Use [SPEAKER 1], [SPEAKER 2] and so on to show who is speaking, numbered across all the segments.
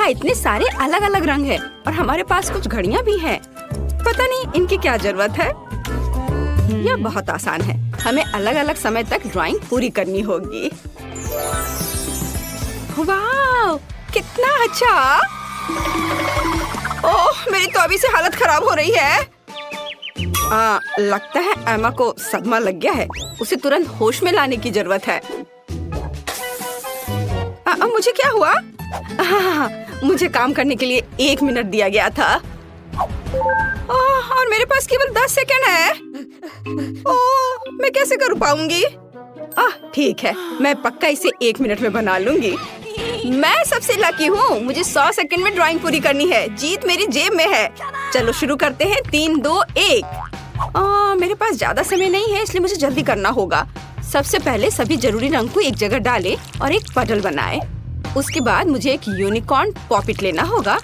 [SPEAKER 1] यहाँ इतने सारे अलग अलग रंग है और हमारे पास कुछ घड़ियाँ भी हैं। पता नहीं इनकी क्या जरूरत है। यह बहुत आसान है, हमें अलग अलग समय तक ड्राइंग पूरी करनी होगी। वाह, कितना अच्छा! ओह, मेरी तो अभी से हालत खराब हो रही है। लगता है एमा को सदमा लग गया है। उसे तुरंत होश में लाने की जरूरत है। मुझे क्या हुआ? मुझे काम करने के लिए 1 मिनट दिया गया था और मेरे पास केवल 10 सेकंड है। ओह, मैं कैसे कर पाऊंगी? ठीक है, मैं पक्का इसे 1 मिनट में बना लूंगी। मैं सबसे लकी हूँ, मुझे 100 सेकंड में ड्राइंग पूरी करनी है। जीत मेरी जेब में है। चलो शुरू करते हैं। 3, 2, 1। मेरे पास ज्यादा समय नहीं है, इसलिए मुझे जल्दी करना होगा। सबसे पहले सभी जरूरी रंग को एक जगह डालें और एक पटल बनाएं। उसके बाद मुझे एक यूनिकॉर्न पॉपिट लेना होगा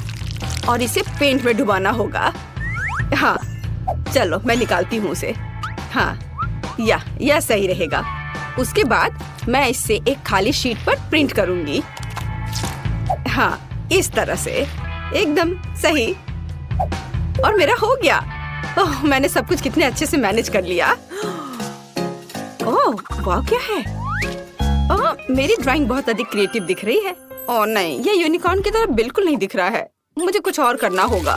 [SPEAKER 1] और इसे पेंट में डुबाना होगा। हाँ, चलो मैं निकालती हूँ उसे। हाँ, यह सही रहेगा। उसके बाद मैं इसे एक खाली शीट पर प्रिंट करूंगी। हाँ, इस तरह से एकदम सही। और मेरा हो गया। ओह, मैंने सब कुछ कितने अच्छे से मैनेज कर लिया। ओह, वाह, क्या है? मेरी ड्राइंग बहुत अधिक क्रिएटिव दिख रही है। ओह नहीं, ये यूनिकॉर्न की तरह बिल्कुल नहीं दिख रहा है। मुझे कुछ और करना होगा।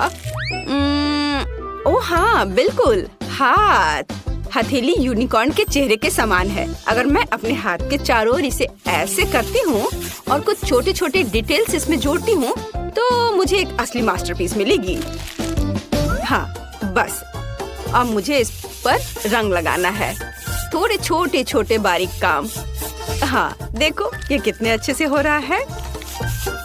[SPEAKER 1] ओह हाँ, बिल्कुल, हाथ। हथेली यूनिकॉर्न के चेहरे के समान है। अगर मैं अपने हाथ के चारों ओर इसे ऐसे करती हूँ और कुछ छोटे छोटे डिटेल्स इसमें जोड़ती हूँ तो मुझे एक असली मास्टरपीस मिलेगी। हाँ, बस अब मुझे इस पर रंग लगाना है। थोड़े छोटे छोटे बारीक काम। हाँ, देखो ये कितने अच्छे से हो रहा है।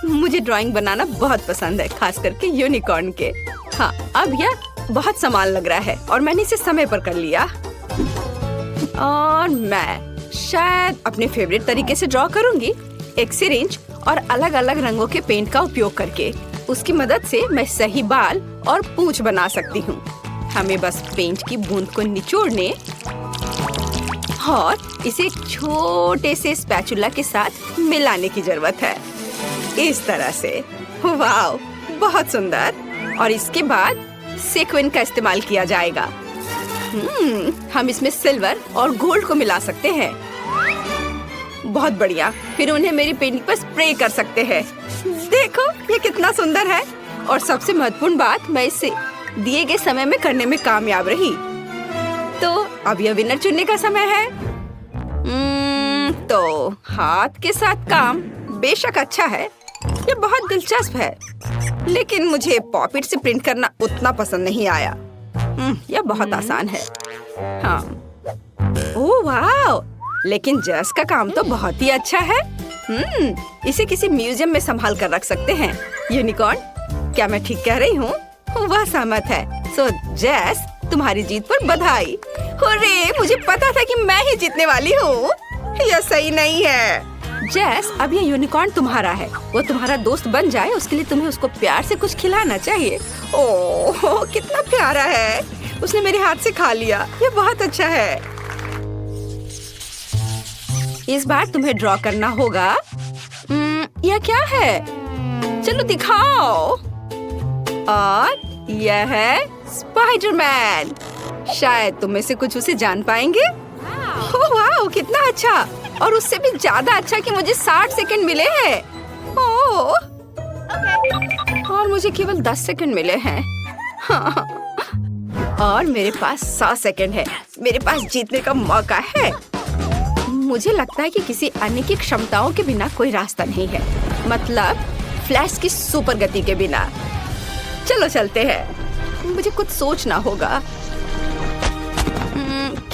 [SPEAKER 1] मुझे ड्राइंग बनाना बहुत पसंद है, खास करके यूनिकॉर्न के। हाँ, अब यह बहुत समान लग रहा है और मैंने इसे समय पर कर लिया। और मैं शायद अपने फेवरेट तरीके से ड्रॉ करूंगी, एक सिरिंज और अलग अलग रंगों के पेंट का उपयोग करके। उसकी मदद से मैं सही बाल और पूंछ बना सकती हूँ। हमें बस पेंट की बूंद को निचोड़ने और इसे एक छोटे से स्पैचुला के साथ मिलाने की जरूरत है। इस तरह से। वाव, बहुत सुंदर। और इसके बाद सेक्विन का इस्तेमाल किया जाएगा। हम इसमें सिल्वर और गोल्ड को मिला सकते हैं। बहुत बढ़िया। फिर उन्हें मेरी पेंटिंग पर स्प्रे कर सकते हैं। देखो ये कितना सुंदर है। और सबसे महत्वपूर्ण बात, मैं इसे दिए गए समय में करने में कामयाब रही। तो अब यह विनर चुनने का समय है। तो हाथ के साथ काम बेशक अच्छा है, ये बहुत दिलचस्प है, लेकिन मुझे पॉपिट से प्रिंट करना उतना पसंद नहीं आया। यह बहुत आसान है। हाँ, ओह वाह, लेकिन जस का काम तो बहुत ही अच्छा है। इसे किसी म्यूजियम में संभाल कर रख सकते हैं। यूनिकॉर्न, क्या मैं ठीक कह रही हूँ? वह सहमत है। सो जेस, तुम्हारी जीत पर बधाई। हुर्रे, मुझे पता था कि मैं ही जीतने वाली हूँ। यह सही नहीं है। जेस, अब ये यूनिकॉर्न तुम्हारा है। वो तुम्हारा दोस्त बन जाए उसके लिए तुम्हें उसको प्यार से कुछ खिलाना चाहिए। ओह, कितना प्यारा है। उसने मेरे हाथ से खा लिया। ये बहुत अच्छा है। इस बार तुम्हें ड्रॉ करना होगा। यह क्या है? चलो दिखाओ। और यह है स्पाइडरमैन। शायद तुम में से कुछ उसे जान पाएंगे। ओह वाह, कितना अच्छा। और उससे भी ज्यादा अच्छा कि मुझे 60 सेकंड मिले हैं। ओह, और मुझे केवल 10 सेकंड मिले हैं। हाँ। और मेरे पास 100 सेकंड है। मेरे पास जीतने का मौका है। मुझे लगता है कि किसी अन्य की क्षमताओं के बिना कोई रास्ता नहीं है। मतलब फ्लैश की सुपर गति के बिना। चलो चलते हैं। मुझे कुछ सोचना होगा।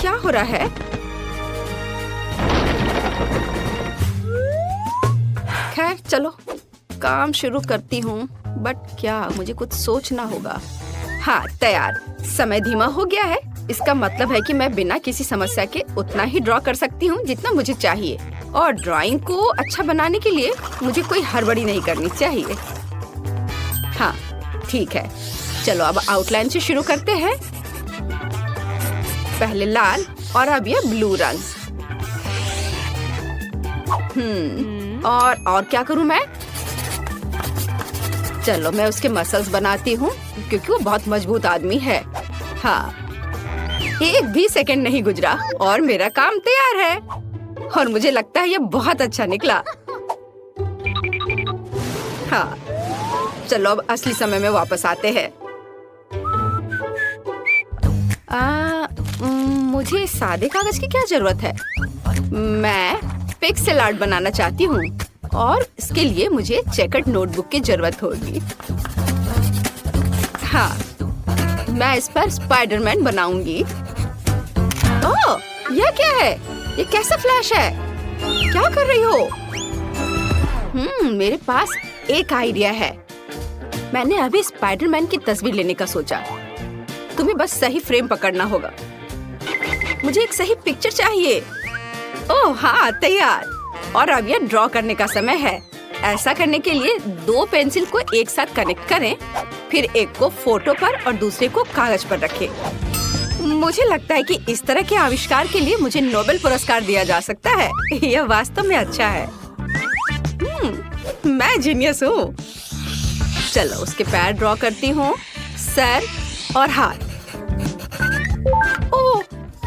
[SPEAKER 1] क्या हो रहा है? खैर चलो काम शुरू करती हूँ। बट क्या, मुझे कुछ सोचना होगा। हाँ, तैयार। समय धीमा हो गया है। इसका मतलब है कि मैं बिना किसी समस्या के उतना ही ड्रॉ कर सकती हूँ जितना मुझे चाहिए। और ड्राइंग को अच्छा बनाने के लिए मुझे कोई हड़बड़ी नहीं करनी चाहिए। हाँ, ठीक है। चलो अब आउटलाइन से शुरू करते हैं। पहले लाल और अब ये ब्लू रंग। और क्या करूं मैं? चलो मैं उसके मसल्स बनाती हूँ क्योंकि वो बहुत मजबूत आदमी है। हाँ, एक भी सेकंड नहीं गुजरा और मेरा काम तैयार है और मुझे लगता है ये बहुत अच्छा निकला। हाँ, चलो अब असली समय में वापस आते हैं। मुझे सादे कागज की क्या जरूरत है? मैं पिक्सेल आर्ट बनाना चाहती हूँ और इसके लिए मुझे चेकर्ड नोटबुक की जरूरत होगी। हाँ, मैं इस पर स्पाइडरमैन बनाऊंगी। ओह, यह क्या है? ये कैसा फ्लैश है? क्या कर रही हो? मेरे पास एक आइडिया है। मैंने अभी स्पाइडरमैन की तस्वीर लेने का सोचा। तुम्हें बस सही फ्रेम पकड़ना होगा। मुझे एक सही पिक्चर चाहिए। ओह हाँ, तैयार। और अब यह ड्रॉ करने का समय है। ऐसा करने के लिए 2 पेंसिल को एक साथ कनेक्ट करें, फिर एक को फोटो पर और दूसरे को कागज पर रखें। मुझे लगता है कि इस तरह के आविष्कार के लिए मुझे नोबेल पुरस्कार दिया जा सकता है। यह वास्तव में अच्छा है। मैं जीनियस हूँ। चलो उसके पैर ड्रॉ करती हूँ, सर और हाथ।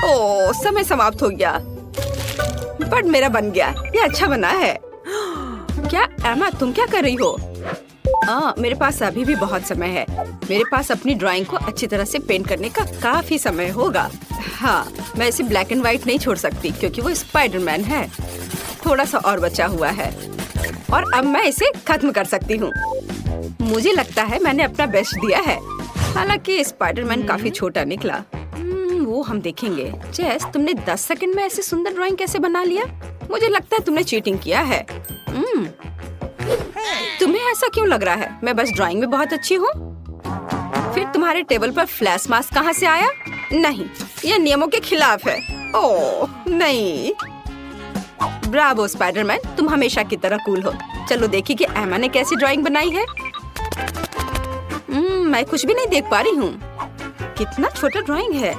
[SPEAKER 1] ओह, समय समाप्त हो गया। बट मेरा बन गया। ये अच्छा बना है। क्या एमा, तुम क्या कर रही हो? मेरे पास अभी भी बहुत समय है। मेरे पास अपनी ड्राइंग को अच्छी तरह से पेंट करने का काफी समय होगा। हाँ, मैं इसे ब्लैक एंड व्हाइट नहीं छोड़ सकती क्योंकि वो स्पाइडरमैन है। थोड़ा सा और बचा हुआ है और अब मैं इसे खत्म कर सकती हूँ। मुझे लगता है मैंने अपना बेस्ट दिया है। हालांकि स्पाइडरमैन काफी छोटा निकला। वो हम देखेंगे। जेस, तुमने 10 सेकंड में ऐसी सुंदर ड्राइंग कैसे बना लिया? मुझे लगता है तुमने चीटिंग किया है। तुम्हें ऐसा क्यों लग रहा है? मैं बस ड्राइंग में बहुत अच्छी हूँ। फिर तुम्हारे टेबल पर फ्लैश मास्क कहाँ से आया? नहीं, यह नियमों के खिलाफ है। ओह नहीं। ब्रावो स्पाइडरमैन, तुम हमेशा की तरह कूल हो। चलो देखिए कि एमा ने कैसी ड्राइंग बनाई है। मैं कुछ भी नहीं देख पा रही हूँ। कितना छोटा ड्राइंग है।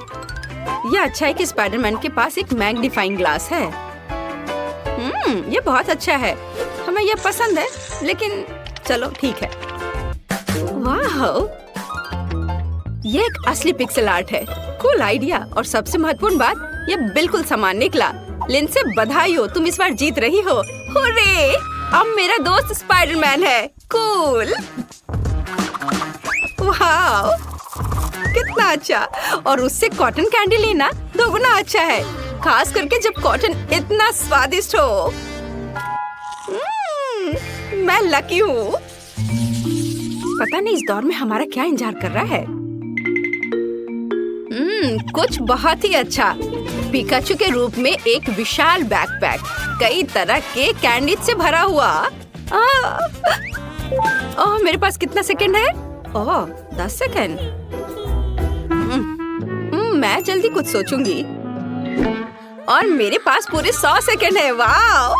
[SPEAKER 1] यह अच्छा है कि स्पाइडरमैन के पास एक मैग्नीफाइंग ग्लास है। ये बहुत अच्छा है। हमें यह पसंद है, लेकिन चलो ठीक है। वाह, ये एक असली पिक्सेल आर्ट है। Cool idea. और सबसे महत्वपूर्ण बात, ये बिल्कुल समान निकला। लिंडसे बधाई हो, तुम इस बार जीत रही हो। हुर्रे! अब मेरा दोस्त स्पाइडरमैन है। कूल। वाह, कितना अच्छा। और उससे कॉटन कैंडी लेना दोगुना अच्छा है, खास करके जब कॉटन इतना स्वादिष्ट हो। मैं लकी हूँ। पता नहीं इस दौर में हमारा क्या इंतजार कर रहा है। कुछ बहुत ही अच्छा। पिकाचू के रूप में एक विशाल बैकपैक, कई तरह के कैंडी से भरा हुआ। ओह, मेरे पास कितना सेकंड है? ओह, 10 सेकंड। मैं जल्दी कुछ सोचूंगी। और मेरे पास पूरे 100 सेकंड है। वाह!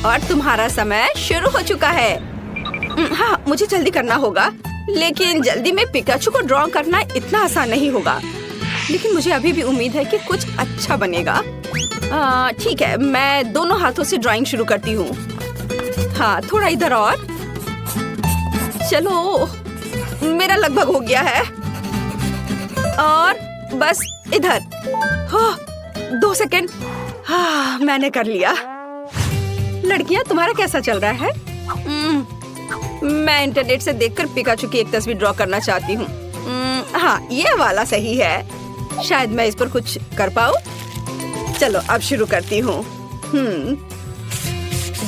[SPEAKER 1] और तुम्हारा समय शुरू हो चुका है। हाँ, मुझे जल्दी करना होगा। लेकिन जल्दी में पिकाचू को ड्रॉ करना इतना आसान नहीं होगा। लेकिन मुझे अभी भी उम्मीद है कि कुछ अच्छा बनेगा। ठीक है, मैं दोनों हाथों से ड्राइंग शुरू करती हूँ। हाँ, थोड़ा इधर और। चलो, मेरा लगभग हो गया है। और बस इधर। 2 सेकंड। हाँ, मैंने कर लिया। लड़कियाँ, तुम्हारा कैसा चल रहा है? मैं इंटरनेट से देखकर पिकाचू की एक तस्वीर ड्रॉ करना चाहती हूँ। हाँ, ये वाला सही है। शायद मैं इस पर कुछ कर पाऊँ। चलो अब शुरू करती हूँ।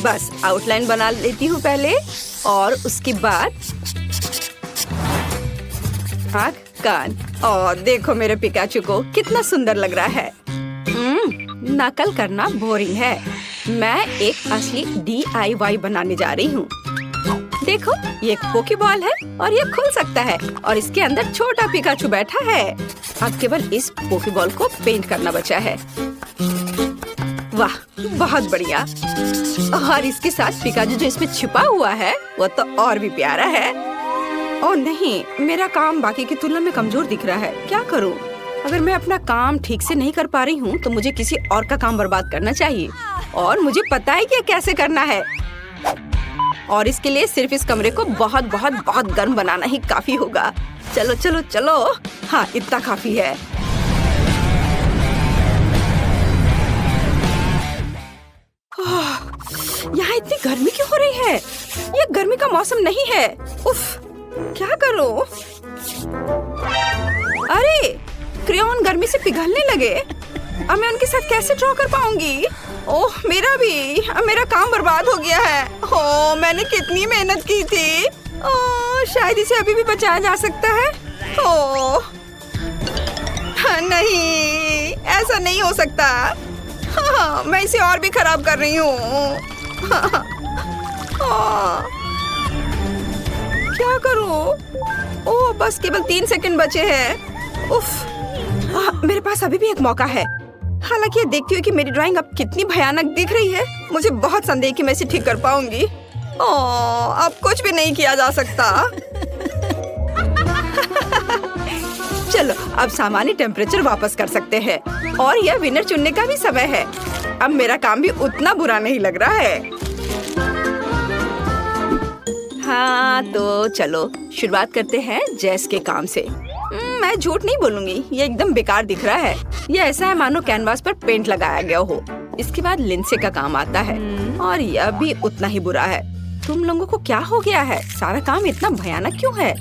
[SPEAKER 1] बस आउटलाइन बना लेती हूँ पहले, और उसके बाद आँख, कान। और देखो मेरे पिकाचू को कितना सुंदर लग रहा है। नकल करना बोरिंग है। मैं एक असली DIY बनाने जा रही हूँ। देखो, ये एक पोकेबॉल है और ये खुल सकता है और इसके अंदर छोटा पिकाचू बैठा है। अब केवल इस पोकेबॉल को पेंट करना बचा है। वाह, बहुत बढ़िया। और इसके साथ पिकाचू जो इसमें छिपा हुआ है वो तो और भी प्यारा है। ओह नहीं, मेरा काम बाकी की तुलना में कमजोर दिख रहा है। क्या करूं? अगर मैं अपना काम ठीक से नहीं कर पा रही हूँ तो मुझे किसी और का काम बर्बाद करना चाहिए, और मुझे पता है कि कैसे करना है। और इसके लिए सिर्फ इस कमरे को बहुत बहुत बहुत गर्म बनाना ही काफी होगा। चलो चलो चलो, हाँ इतना काफी है। यहाँ इतनी गर्मी क्यों हो रही है? ये गर्मी का मौसम नहीं है। उफ, क्या करूं? अरे क्रेयॉन गर्मी से पिघलने लगे। अब मैं उनके साथ कैसे ड्रॉ कर पाऊंगी? ओह मेरा काम बर्बाद हो गया है। ओह मैंने कितनी मेहनत की थी। ओह शायद इसे अभी भी बचाया जा सकता है। ओह नहीं, ऐसा नहीं हो सकता। हाँ, मैं इसे और भी खराब कर रही हूँ। क्या करूँ? ओह बस केवल 3 सेकंड बचे हैं। उफ, मेरे पास अभी भी एक मौका है। हालांकि ये देखती हूँ कि मेरी ड्राइंग अब कितनी भयानक दिख रही है। मुझे बहुत संदेह कि मैं इसे ठीक कर पाऊंगी। ओह अब कुछ भी नहीं किया जा सकता। चलो अब सामान्य टेम्परेचर वापस कर सकते हैं और यह विनर चुनने का भी समय है। अब मेरा काम भी उतना बुरा नहीं लग रहा है। हाँ तो चलो शुरुआत करते हैं जेस के काम से। मैं झूठ नहीं बोलूंगी, ये एकदम बेकार दिख रहा है। ये ऐसा है मानो कैनवास पर पेंट लगाया गया हो। इसके बाद लिंसे का काम आता है और यह भी उतना ही बुरा है। तुम लोगों को क्या हो गया है? सारा काम इतना भयानक क्यों है?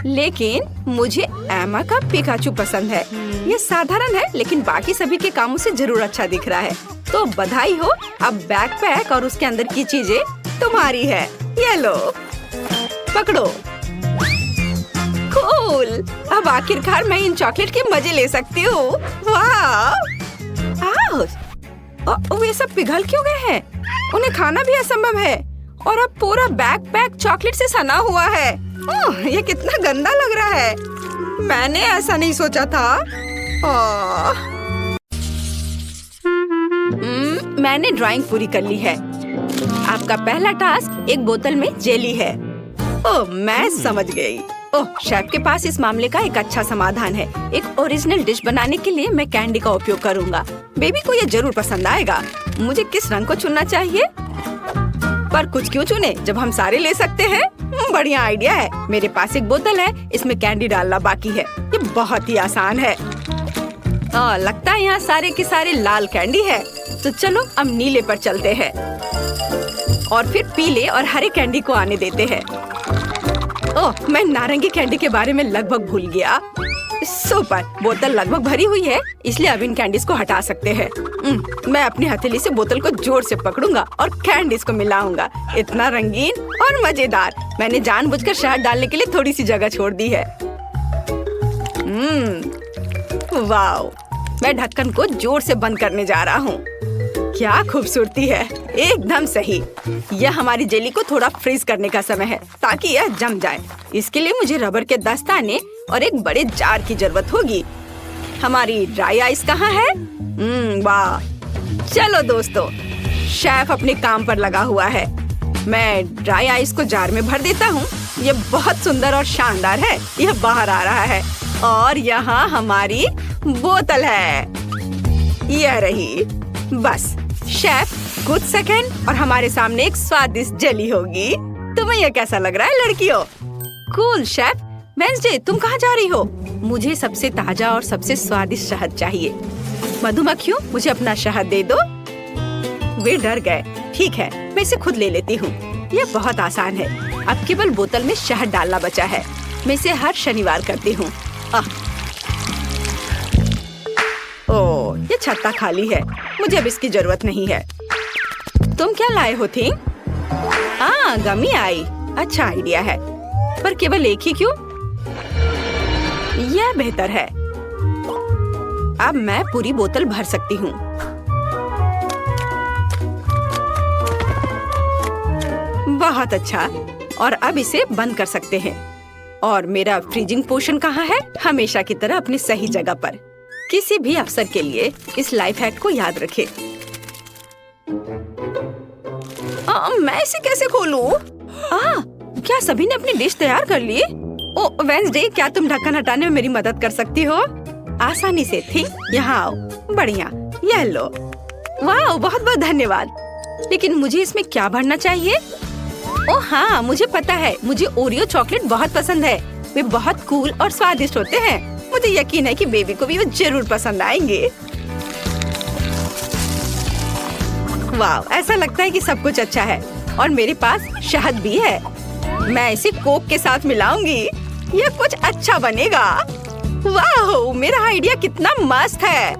[SPEAKER 1] लेकिन मुझे एमा का पिकाचू पसंद है। ये साधारण है लेकिन बाकी सभी के कामों से जरूर अच्छा दिख रहा है। तो बधाई हो, अब बैकपैक और उसके अंदर की चीजें तुम्हारी है। ये लो, पकड़ो। कूल, अब आखिरकार मैं इन चॉकलेट के मजे ले सकती हूँ। वाह! वे सब पिघल क्यों गए हैं? उन्हें खाना भी असंभव है और अब पूरा बैकपैक चॉकलेट से सना हुआ है। ये कितना गंदा लग रहा है। मैंने ऐसा नहीं सोचा था। मैंने ड्राइंग पूरी कर ली है। आपका पहला टास्क एक बोतल में जेली है। ओह मैं समझ गई। ओह शेफ के पास इस मामले का एक अच्छा समाधान है। एक ओरिजिनल डिश बनाने के लिए मैं कैंडी का उपयोग करूंगा। बेबी को ये जरूर पसंद आएगा। मुझे किस रंग को चुनना चाहिए? पर कुछ क्यों चुने जब हम सारे ले सकते हैं? बढ़िया आइडिया है। मेरे पास एक बोतल है, इसमें कैंडी डालना बाकी है। ये बहुत ही आसान है। लगता है यहाँ सारे के सारे लाल कैंडी है। तो चलो अब नीले पर चलते हैं और फिर पीले और हरे कैंडी को आने देते हैं। ओह मैं नारंगी कैंडी के बारे में लगभग भूल गया। सुपर, बोतल लगभग भरी हुई है इसलिए अब इन कैंडीज को हटा सकते हैं। मैं अपनी हथेली से बोतल को जोर से पकड़ूंगा और कैंडीज को मिलाऊंगा। इतना रंगीन और मजेदार। मैंने जानबूझकर शहद डालने के लिए थोड़ी सी जगह छोड़ दी है। वाओ, मैं ढक्कन को जोर से बंद करने जा रहा हूँ। क्या खूबसूरती है, एकदम सही। यह हमारी जेली को थोड़ा फ्रीज करने का समय है ताकि यह जम जाए। इसके लिए मुझे रबर के दस्ताने और एक बड़े जार की जरूरत होगी। हमारी ड्राई आइस कहाँ है? वाह! चलो दोस्तों, शेफ अपने काम पर लगा हुआ है। मैं ड्राई आइस को जार में भर देता हूँ। ये बहुत सुंदर और शानदार है। यह बाहर आ रहा है और यहाँ हमारी बोतल है। यह रही। बस शेफ कुछ सेकंड और हमारे सामने एक स्वादिष्ट जेली होगी। तुम्हें यह कैसा लग रहा है लड़कियों? Cool chef. वेंसडे तुम कहाँ जा रही हो? मुझे सबसे ताजा और सबसे स्वादिष्ट शहद चाहिए। मधुमक्खियों मुझे अपना शहद दे दो। वे डर गए। ठीक है, मैं इसे खुद ले लेती हूँ। यह बहुत आसान है। अब केवल बोतल में शहद डालना बचा है। मैं इसे हर शनिवार करती हूँ। ओह ये छत्ता खाली है। मुझे अब इसकी जरूरत नहीं है। तुम क्या लाए हो थी? गमी आई। अच्छा आइडिया है, पर केवल एक ही क्यों? यह बेहतर है। अब मैं पूरी बोतल भर सकती हूँ। बहुत अच्छा। और अब इसे बंद कर सकते हैं। और मेरा फ्रीजिंग पोशन कहाँ है? हमेशा की तरह अपनी सही जगह पर। किसी भी अवसर के लिए इस लाइफ हैक को याद रखें। मैं इसे कैसे खोलूं? क्या सभी ने अपनी डिश तैयार कर ली? ओह वेंसडे, क्या तुम ढक्कन हटाने में मेरी मदद कर सकती हो? आसानी से थी। यहाँ आओ। बढ़िया, यह लो। वाह, बहुत बहुत धन्यवाद। लेकिन मुझे इसमें क्या भरना चाहिए? ओह हाँ, मुझे पता है, मुझे ओरियो चॉकलेट बहुत पसंद है। वे बहुत कूल और स्वादिष्ट होते हैं। मुझे यकीन है कि बेबी को भी वो जरूर पसंद आएंगे। वाह, ऐसा लगता है कि सब कुछ अच्छा है और मेरे पास शहद भी है। मैं इसे कोक के साथ मिलाऊंगी। यह कुछ अच्छा बनेगा। वाह, मेरा आइडिया कितना मस्त है।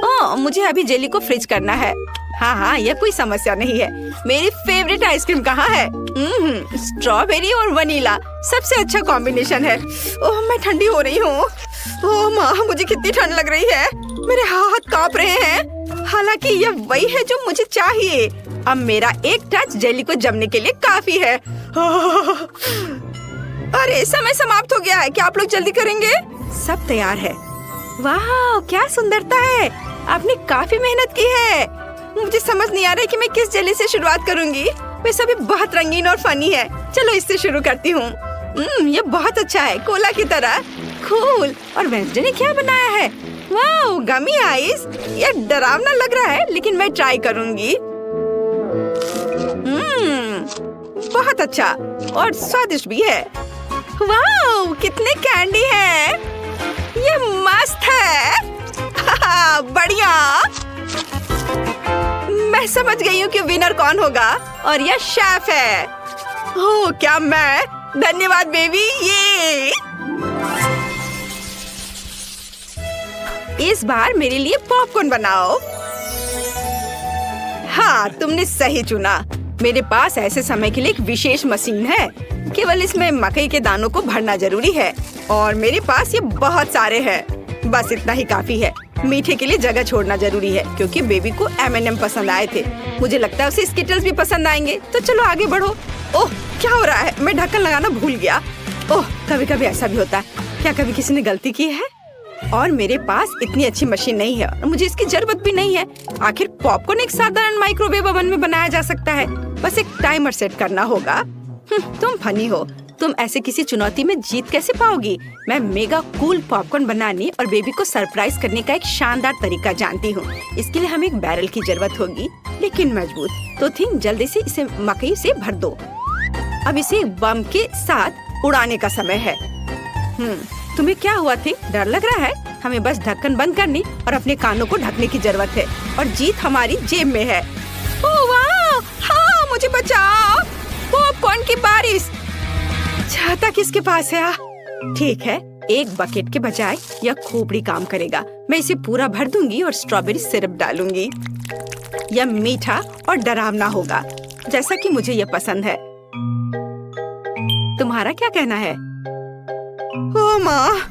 [SPEAKER 1] ओह, मुझे अभी जेली को फ्रीज करना है। हाँ, यह कोई समस्या नहीं है। मेरी फेवरेट आइसक्रीम कहाँ है? स्ट्रॉबेरी और वनीला सबसे अच्छा कॉम्बिनेशन है। ओह, मैं ठंडी हो रही हूँ। ओह माँ, मुझे कितनी ठंड लग रही है। मेरे हाथ कांप रहे हैं। हालांकि यह वही है जो मुझे चाहिए। अब मेरा एक टच जेली को जमने के लिए काफी है। अरे, समय समाप्त हो गया है। क्या आप लोग जल्दी करेंगे? सब तैयार है। वाह, क्या सुंदरता है। आपने काफी मेहनत की है। मुझे समझ नहीं आ रहा है कि मैं किस जेली से शुरुआत करूंगी। वे सभी बहुत रंगीन और फनी है। चलो इससे शुरू करती हूँ। यह बहुत अच्छा है, कोला की तरह। कूल। और वेंसडे ने क्या बनाया है? वाह, गमी आइस। यह डरावना लग रहा है, लेकिन मैं ट्राई करूंगी। बहुत अच्छा और स्वादिष्ट भी है। वाह, कितने कैंडी है। यह मस्त है। बढ़िया। मैं समझ गई हूँ कि विनर कौन होगा और यह शेफ है। ओह, क्या मैं? धन्यवाद बेबी। ये इस बार मेरे लिए पॉपकॉर्न बनाओ। हाँ, तुमने सही चुना। मेरे पास ऐसे समय के लिए एक विशेष मशीन है। केवल इसमें मकई के दानों को भरना जरूरी है और मेरे पास ये बहुत सारे हैं। बस इतना ही काफी है। मीठे के लिए जगह छोड़ना जरूरी है क्योंकि बेबी को M&M पसंद आए थे। मुझे लगता है उसे स्किटल्स भी पसंद आएंगे। तो चलो आगे बढ़ो। ओह, क्या हो रहा है? मैं ढक्कन लगाना भूल गया। ओह, कभी कभी ऐसा भी होता है। क्या कभी किसी ने गलती की है? और मेरे पास इतनी अच्छी मशीन नहीं है और मुझे इसकी जरूरत भी नहीं है। आखिर पॉपकॉर्न एक साधारण माइक्रोवेव ओवन में बनाया जा सकता है। बस एक टाइमर सेट करना होगा। तुम फनी हो। तुम ऐसे किसी चुनौती में जीत कैसे पाओगी? मैं मेगा कूल पॉपकॉर्न बनाने और बेबी को सरप्राइज करने का एक शानदार तरीका जानती हूँ। इसके लिए हमें एक बैरल की जरूरत होगी, लेकिन मजबूत। तो थिंक जल्दी से इसे मकई से भर दो। अब इसे बम के साथ उड़ाने का समय है। तुम्हें क्या हुआ थी? डर लग रहा है? हमें बस ढक्कन बंद करने और अपने कानों को ढकने की जरूरत है और जीत हमारी जेब में है। ओह वाह! हाँ, मुझे बचाओ। पॉपकॉर्न की बारिश। छाता किसके पास है? ठीक है, एक बकेट के बजाय यह खोपड़ी काम करेगा। मैं इसे पूरा भर दूंगी और स्ट्रॉबेरी सिरप डालूंगी। यह मीठा और डरावना होगा, जैसा कि मुझे यह पसंद है। तुम्हारा क्या कहना है? ओह माँ,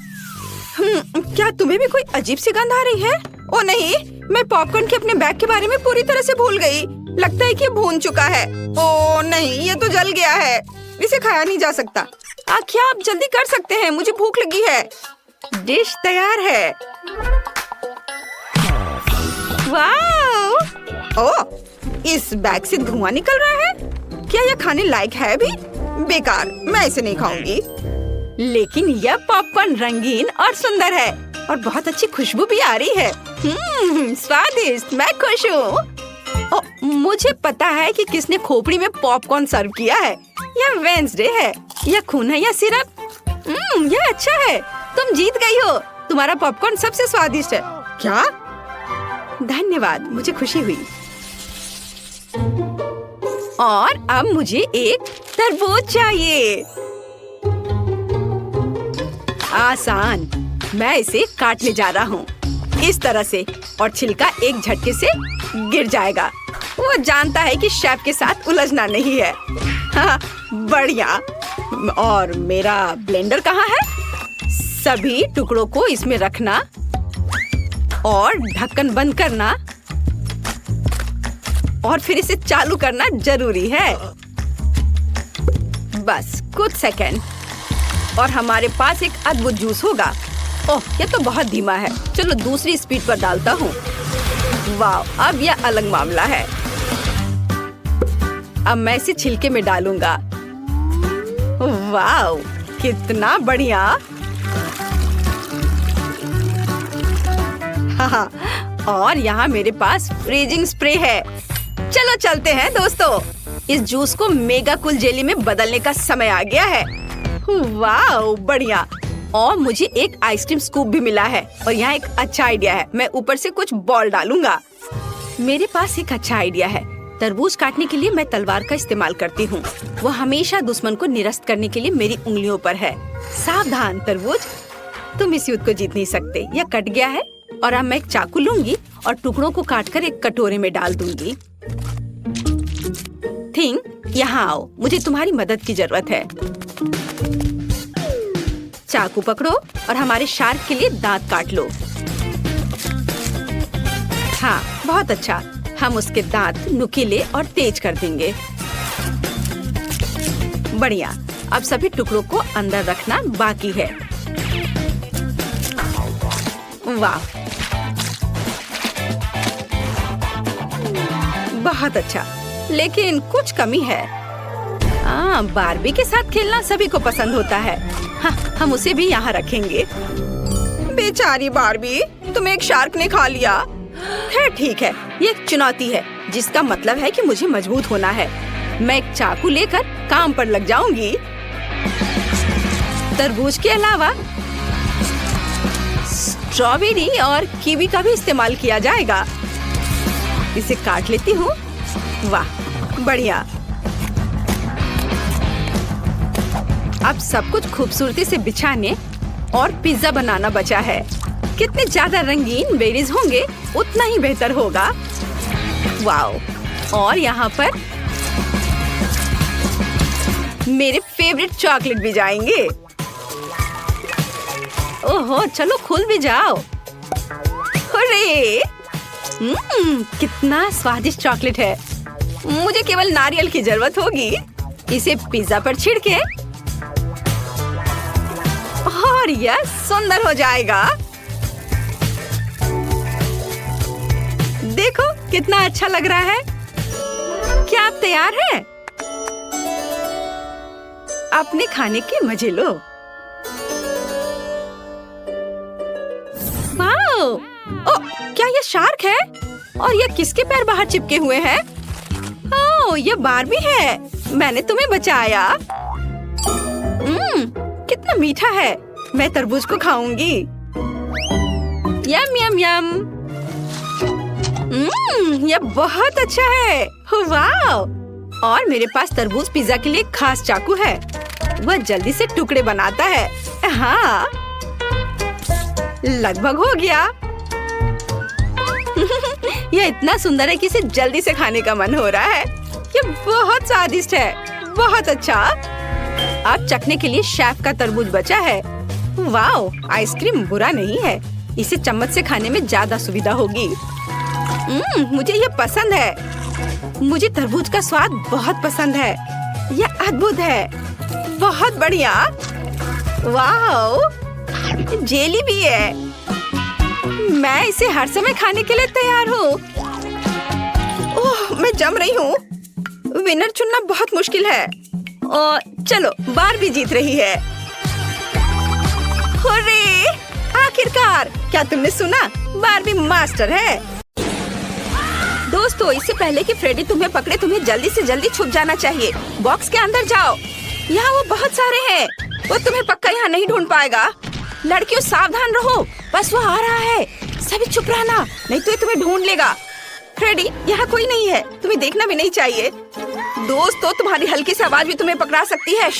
[SPEAKER 1] क्या तुम्हें भी कोई अजीब सी गंध आ रही है? ओह नहीं, मैं पॉपकॉर्न के अपने बैग के बारे में पूरी तरह से भूल गई। लगता है कि भून चुका है। ओह नहीं, ये तो जल गया है। इसे खाया नहीं जा सकता। क्या आप जल्दी कर सकते हैं? मुझे भूख लगी है। डिश तैयार है। वाह! ओह, इस बैग से धुआं निकल रहा है। क्या यह खाने लायक है भी? बेकार, मैं इसे नहीं खाऊंगी। लेकिन यह पॉपकॉर्न रंगीन और सुंदर है और बहुत अच्छी खुशबू भी आ रही है। स्वादिष्ट। मैं खुश हूँ। मुझे पता है कि किसने खोपड़ी में पॉपकॉर्न सर्व किया है। यह वेंसडे है। यह खून है या सिरप? यह अच्छा है। तुम जीत गई हो। तुम्हारा पॉपकॉर्न सबसे स्वादिष्ट है। क्या? धन्यवाद, मुझे खुशी हुई। और अब मुझे एक तरबूज चाहिए। आसान। मैं इसे काटने जा रहा हूँ इस तरह से और छिलका एक झटके से गिर जाएगा। वो जानता है कि शेफ के साथ उलझना नहीं है। हाँ, बढ़िया। और मेरा ब्लेंडर कहाँ है? सभी टुकड़ों को इसमें रखना और ढक्कन बंद करना और फिर इसे चालू करना जरूरी है। बस कुछ सेकंड और हमारे पास एक अद्भुत जूस होगा। ओह, ये तो बहुत धीमा है। चलो दूसरी स्पीड पर डालता हूँ। वाह, अब यह अलग मामला है। अब मैं इसे छिलके में डालूंगा। वाह, कितना बढ़िया। हाँ, और यहाँ मेरे पास फ्रीजिंग स्प्रे है। चलो चलते हैं दोस्तों, इस जूस को मेगा कूल जेली में बदलने का समय आ गया है। वाह बढ़िया। और मुझे एक आइसक्रीम स्कूप भी मिला है और यहाँ एक अच्छा आइडिया है, मैं ऊपर से कुछ बॉल डालूंगा। मेरे पास एक अच्छा आइडिया है, तरबूज काटने के लिए मैं तलवार का इस्तेमाल करती हूँ। वो हमेशा दुश्मन को निरस्त करने के लिए मेरी उंगलियों पर है। सावधान तरबूज, तुम इस युद्ध को जीत नहीं सकते। यह कट गया है और अब मैं एक चाकू लूंगी और टुकड़ों को काटकर एक कटोरे में डाल दूंगी। थिंग, यहाँ आओ, मुझे तुम्हारी मदद की जरूरत है। चाकू पकड़ो और हमारे शार्क के लिए दांत काट लो। हाँ, बहुत अच्छा। हम उसके दांत नुकीले और तेज कर देंगे। बढ़िया। अब सभी टुकड़ों को अंदर रखना बाकी है। वाह, बहुत अच्छा, लेकिन कुछ कमी है। बारबी के साथ खेलना सभी को पसंद होता है। हाँ, हम उसे भी यहाँ रखेंगे। बेचारी बारबी, तुम्हें एक शार्क ने खा लिया। खैर ठीक है, ये एक चुनौती है, जिसका मतलब है कि मुझे मजबूत होना है। मैं एक चाकू लेकर काम पर लग जाऊंगी। तरबूज के अलावा स्ट्रॉबेरी और कीवी का भी इस्तेमाल किया जाएगा। इसे काट लेती हूँ। वाह बढ़िया। अब सब कुछ खूबसूरती से बिछाने और पिज्जा बनाना बचा है। कितने ज्यादा रंगीन बेरीज होंगे उतना ही बेहतर होगा। वाओ, और यहाँ पर मेरे फेवरेट चॉकलेट भी जाएंगे। ओहो, चलो खुल भी जाओ। अरे कितना स्वादिष्ट चॉकलेट है। मुझे केवल नारियल की जरूरत होगी। इसे पिज्जा पर छिड़के और यह सुंदर हो जाएगा। देखो कितना अच्छा लग रहा है। क्या आप तैयार हैं? अपने खाने के मजे लो। वाओ! ओ, क्या ये शार्क है? और ये किसके पैर बाहर चिपके हुए हैं? ओह, ये बारबी है। मैंने तुम्हें बचाया। कितना मीठा है। मैं तरबूज को खाऊंगी। यम यम यम। यह बहुत अच्छा है। वाह! और मेरे पास तरबूज पिज्जा के लिए खास चाकू है। वह जल्दी से टुकड़े बनाता है। हाँ, लगभग हो गया। यह इतना सुंदर है कि इसे जल्दी से खाने का मन हो रहा है। यह बहुत स्वादिष्ट है। बहुत अच्छा। अब चखने के लिए शेफ का तरबूज बचा है। वाह, आइसक्रीम बुरा नहीं है। इसे चम्मच से खाने में ज्यादा सुविधा होगी। मुझे ये पसंद है। मुझे तरबूज का स्वाद बहुत पसंद है। यह अद्भुत है। बहुत बढ़िया। वाह, जेली भी है। मैं इसे हर समय खाने के लिए तैयार हूँ। ओह, मैं जम रही हूँ। विनर चुनना बहुत मुश्किल है। चलो, बारबी जीत रही है। हुर्रे! आखिरकार, क्या तुमने सुना? बारबी मास्टर है। दोस्तों, इससे पहले कि फ्रेडी तुम्हें पकड़े, तुम्हें जल्दी से जल्दी छुप जाना चाहिए। बॉक्स के अंदर जाओ। यहाँ वो बहुत सारे हैं। वो तुम्हें पक्का यहाँ नहीं ढूंढ पाएगा। लड़कियों, सावधान रहो, बस वो आ रहा है। सभी चुप रहना, नहीं तो ये तुम्हें ढूंढ लेगा। फ्रेडी, यहाँ कोई नहीं है। तुम्हें देखना भी नहीं चाहिए। दोस्तों, तुम्हारी हल्की सी आवाज भी तुम्हें पकड़ा सकती है।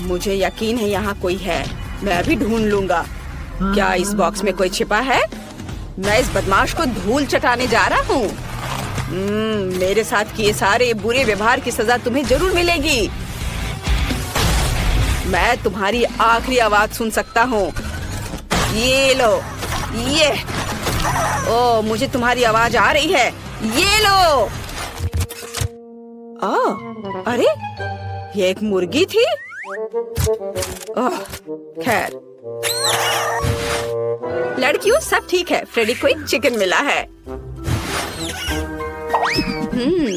[SPEAKER 1] मुझे यकीन है यहाँ कोई है। मैं अभी ढूंढ लूंगा। क्या इस बॉक्स में कोई छिपा है? मैं इस बदमाश को धूल चटाने जा रहा हूँ। मेरे साथ किए सारे बुरे व्यवहार की सजा तुम्हें जरूर मिलेगी। मैं तुम्हारी आखिरी आवाज सुन सकता हूँ। ये लो, ये। ओ, मुझे तुम्हारी आवाज आ रही है। ये लो। अरे, ये एक मुर्गी थी। खैर, लड़कियों, सब ठीक है। फ्रेडी को एक चिकन मिला है।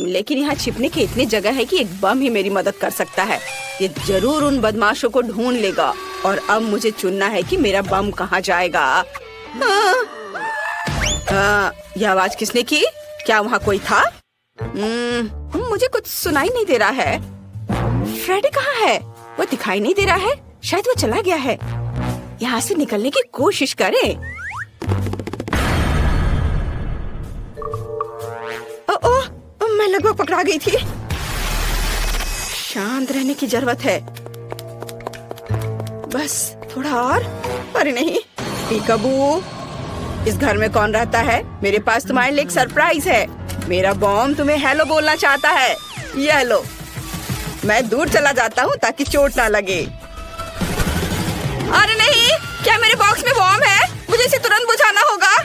[SPEAKER 1] लेकिन यहाँ छिपने की इतनी जगह है कि एक बम ही मेरी मदद कर सकता है। ये जरूर उन बदमाशों को ढूंढ लेगा। और अब मुझे चुनना है कि मेरा बम कहाँ जाएगा। यह आवाज किसने की? क्या वहाँ कोई था? मुझे कुछ सुनाई नहीं दे रहा है। फ्रेडी कहाँ है? वो दिखाई नहीं दे रहा है। शायद वो चला गया है। यहाँ से निकलने की कोशिश करें। मैं लगभग पकड़ा गई थी। शांत रहने की जरूरत है। बस थोड़ा और। अरे नहीं, पीकाबू, इस घर में कौन रहता है? मेरे पास तुम्हारे लिए एक सरप्राइज है। मेरा बॉम्ब तुम्हें हेलो बोलना चाहता है। ये लो। मैं दूर चला जाता हूँ ताकि चोट ना लगे। अरे नहीं, क्या मेरे बॉक्स में बॉम्ब है? मुझे इसे तुरंत बुझाना होगा।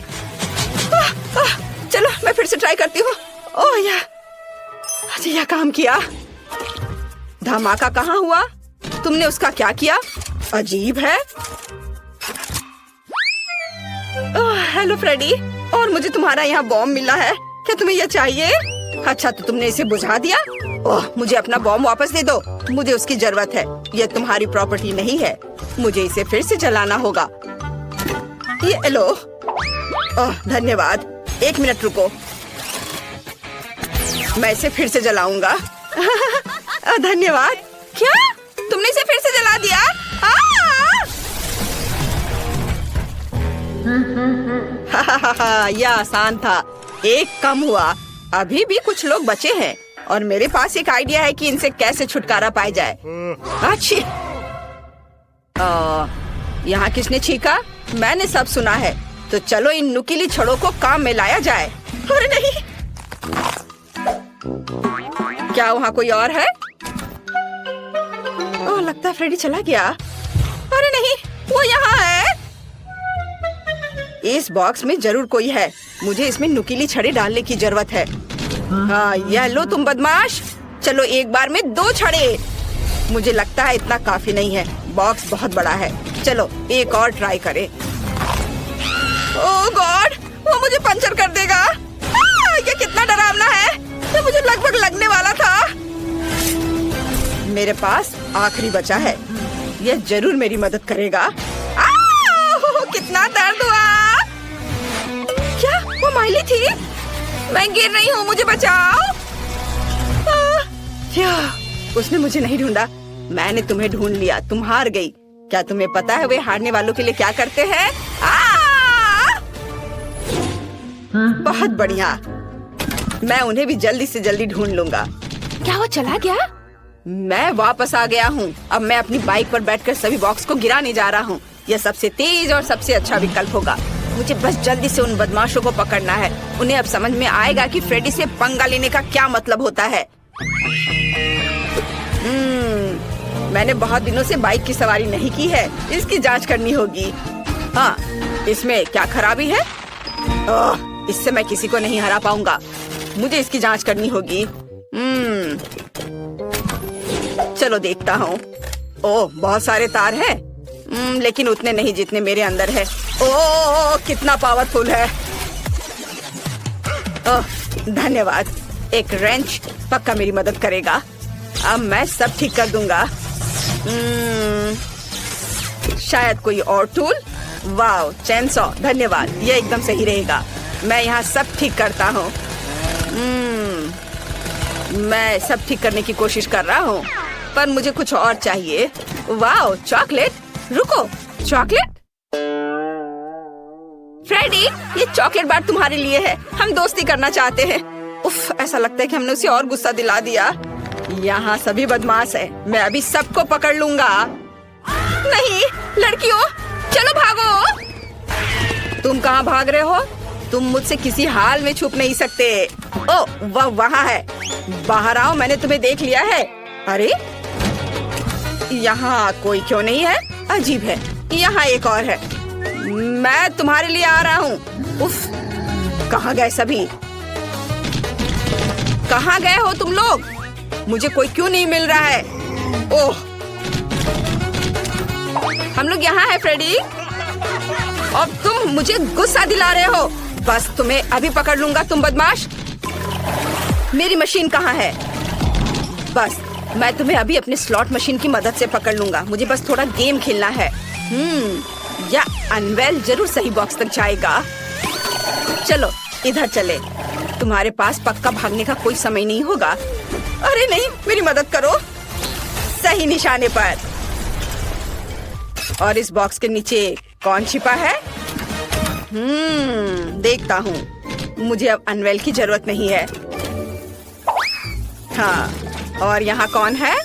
[SPEAKER 1] चलो मैं फिर से ट्राई करती हूँ। ओह यह काम किया। धमाका कहाँ हुआ? तुमने उसका क्या किया? अजीब है। हेलो फ्रेडी, और मुझे तुम्हारा यहाँ बॉम्ब मिला है। क्या तुम्हें यह चाहिए? अच्छा, तो तुमने इसे बुझा दिया। ओह, मुझे अपना बॉम्ब वापस दे दो। मुझे उसकी जरूरत है। यह तुम्हारी प्रॉपर्टी नहीं है। मुझे इसे फिर से जलाना होगा। ये लो। ओह धन्यवाद। 1 मिनट रुको, मैं इसे फिर से जलाऊंगा। धन्यवाद। क्या तुमने इसे फिर से जला दिया? यह आसान था। 1 कम हुआ। अभी भी कुछ लोग बचे हैं और मेरे पास एक आइडिया है कि इनसे कैसे छुटकारा पाया जाए। अच्छी। यहाँ किसने छींका? मैंने सब सुना है। तो चलो इन नुकीली छड़ों को काम में लाया जाए। अरे नहीं, क्या वहाँ कोई और है? ओह, लगता है फ्रेडी चला गया। अरे नहीं, वो यहाँ है। इस बॉक्स में जरूर कोई है। मुझे इसमें नुकीली छड़े डालने की जरूरत है। हाँ, यह लो तुम बदमाश। चलो एक बार में 2 छड़े। मुझे लगता है इतना काफी नहीं है। बॉक्स बहुत बड़ा है। चलो एक और ट्राई करें। ओह गॉड, वो मुझे पंचर कर देगा। ये कितना डरावना है। ये मुझे लगभग लगने वाला था। मेरे पास आखिरी बचा है। यह जरूर मेरी मदद करेगा। कितना दर्द हुआ। क्या वो माइली थी? मैं गिर रही हूँ, मुझे बचाओ। उसने मुझे नहीं ढूंढा, मैंने तुम्हें ढूंढ लिया। तुम हार गई। क्या तुम्हें पता है वे हारने वालों के लिए क्या करते हैं? बहुत बढ़िया। मैं उन्हें भी जल्दी से जल्दी ढूंढ लूंगा। क्या वो चला गया? मैं वापस आ गया हूँ। अब मैं अपनी बाइक पर बैठकर सभी बॉक्स को गिराने जा रहा हूँ। यह सबसे तेज और सबसे अच्छा विकल्प होगा। मुझे बस जल्दी से उन बदमाशों को पकड़ना है। उन्हें अब समझ में आएगा कि फ्रेडी से पंगा लेने का क्या मतलब होता है। मैंने बहुत दिनों से बाइक की सवारी नहीं की है। इसकी जांच करनी होगी। हाँ, इसमें क्या खराबी है? इससे मैं किसी को नहीं हरा पाऊंगा। मुझे इसकी जांच करनी होगी। चलो देखता हूँ। ओह, बहुत सारे तार हैं। लेकिन उतने नहीं जितने मेरे अंदर है। ओह, कितना पावरफुल है। ओह, धन्यवाद। एक रेंच पक्का मेरी मदद करेगा। अब मैं सब ठीक कर दूंगा। शायद कोई और टूल। वाओ, चेनसॉ, धन्यवाद। ये एकदम सही रहेगा। मैं यहाँ सब ठीक करता हूँ। मैं सब ठीक करने की कोशिश कर रहा हूँ, पर मुझे कुछ और चाहिए। Wow, chocolate. रुको, चॉकलेट? फ्रेडी, ये चॉकलेट बार तुम्हारे लिए है। हम दोस्ती करना चाहते हैं। उफ, ऐसा लगता है कि हमने उसे और गुस्सा दिला दिया। यहाँ सभी बदमाश है। मैं अभी सबको पकड़ लूंगा। नहीं, लड़कियों, चलो भागो। तुम कहाँ भाग रहे हो? तुम मुझसे किसी हाल में छुप नहीं सकते। ओ, वह वहाँ है। बाहर आओ, मैंने तुम्हें देख लिया है। अरे, यहाँ कोई क्यों नहीं है? अजीब है। यहाँ एक और है। मैं तुम्हारे लिए आ रहा हूँ। उफ, कहाँ गए सभी? कहाँ गए हो तुम लोग? मुझे कोई क्यों नहीं मिल रहा है? ओह, हम लोग यहाँ है फ्रेडी। और तुम मुझे गुस्सा दिला रहे हो। बस तुम्हें अभी पकड़ लूंगा, तुम बदमाश। मेरी मशीन कहाँ है? बस मैं तुम्हें अभी अपने स्लॉट मशीन की मदद से पकड़ लूंगा। मुझे बस थोड़ा गेम खेलना है। या अनवेल जरूर सही बॉक्स तक जाएगा। चलो इधर चले। तुम्हारे पास पक्का भागने का कोई समय नहीं होगा। अरे नहीं, मेरी मदद करो। सही निशाने पर। और इस बॉक्स के नीचे कौन छिपा है? देखता हूँ। मुझे अब अनवेल की जरूरत नहीं है। हाँ, और यहाँ कौन है?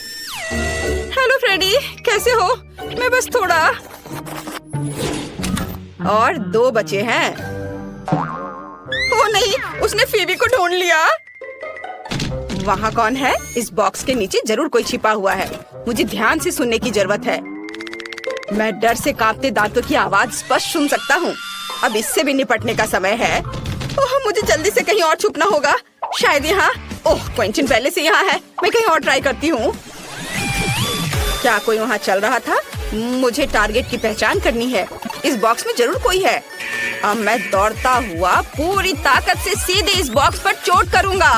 [SPEAKER 1] हेलो फ्रेडी, कैसे हो? मैं बस थोड़ा। और 2 बचे हैं। ओ नहीं, उसने फीबी को ढूंढ लिया। वहाँ कौन है? इस बॉक्स के नीचे जरूर कोई छिपा हुआ है। मुझे ध्यान से सुनने की जरूरत है। मैं डर से कांपते दांतों की आवाज स्पष्ट सुन सकता हूँ। अब इससे भी निपटने का समय है। ओह, मुझे जल्दी से कहीं और छुपना होगा। शायद यहाँ। ओह, क्विंटन पहले से यहाँ है। मैं कहीं और ट्राई करती हूँ। क्या कोई वहाँ चल रहा था? मुझे टारगेट की पहचान करनी है। इस बॉक्स में जरूर कोई है। अब मैं दौड़ता हुआ पूरी ताकत से सीधे इस बॉक्स पर चोट करूंगा।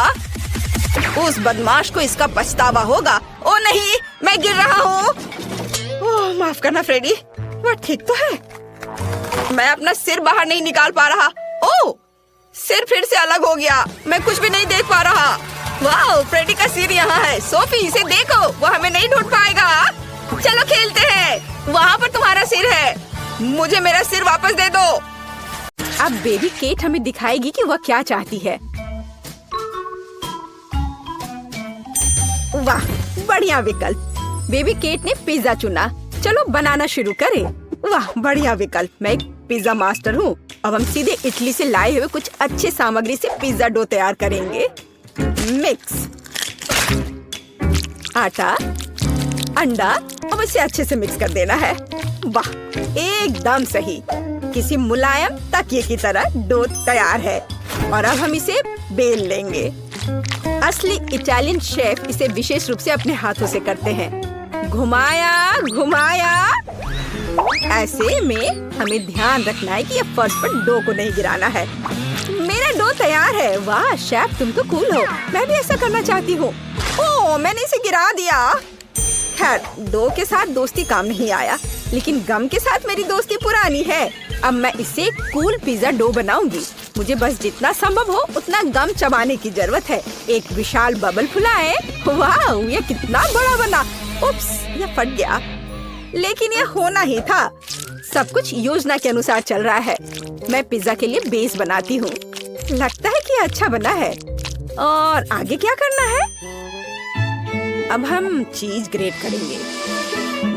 [SPEAKER 1] उस बदमाश को इसका पछतावा होगा। ओ नहीं, मैं गिर रहा हूँ। ओह, माफ करना फ्रेडी। वह ठीक तो है। मैं अपना सिर बाहर नहीं निकाल पा रहा। ओह, सिर फिर से अलग हो गया। मैं कुछ भी नहीं देख पा रहा। वाह, फ्रेडी का सिर यहाँ है। सोफी, इसे देखो, वो हमें नहीं ढूंढ पाएगा। चलो खेलते हैं। वहाँ पर तुम्हारा सिर है। मुझे मेरा सिर वापस दे दो। अब बेबी केट हमें दिखाएगी कि वह क्या चाहती है। वाह, बढ़िया विकल्प। बेबी केट ने पिज्जा चुना। चलो बनाना शुरू करें। वाह, बढ़िया विकल्प। मैं एक पिज्जा मास्टर हूँ। अब हम सीधे इटली से लाए हुए कुछ अच्छे सामग्री से पिज्जा डो तैयार करेंगे। मिक्स आटा, अंडा, अब इसे अच्छे से मिक्स कर देना है। वाह, एकदम सही। किसी मुलायम तकिए की तरह डो तैयार है। और अब हम इसे बेल लेंगे। असली इटालियन शेफ इसे विशेष रूप से अपने हाथों से करते हैं। घुमाया घुमाया। ऐसे में हमें ध्यान रखना है कि ये फर्श पर डो को नहीं गिराना है। मेरा डो तैयार है। वाह शेफ, तुम तो कूल हो। मैं भी ऐसा करना चाहती हूँ। ओह, मैंने इसे गिरा दिया। खैर, डो के साथ दोस्ती काम नहीं आया, लेकिन गम के साथ मेरी दोस्ती पुरानी है। अब मैं इसे कूल पिज्जा डो बनाऊंगी। मुझे बस जितना संभव हो उतना गम चबाने की जरूरत है। एक विशाल बबल फुलाए। वाह, ये कितना बड़ा बना। उप्स, ये फट गया। लेकिन ये होना ही था। सब कुछ योजना के अनुसार चल रहा है। मैं पिज्जा के लिए बेस बनाती हूँ। लगता है कि अच्छा बना है। और आगे क्या करना है? अब हम चीज ग्रेट करेंगे,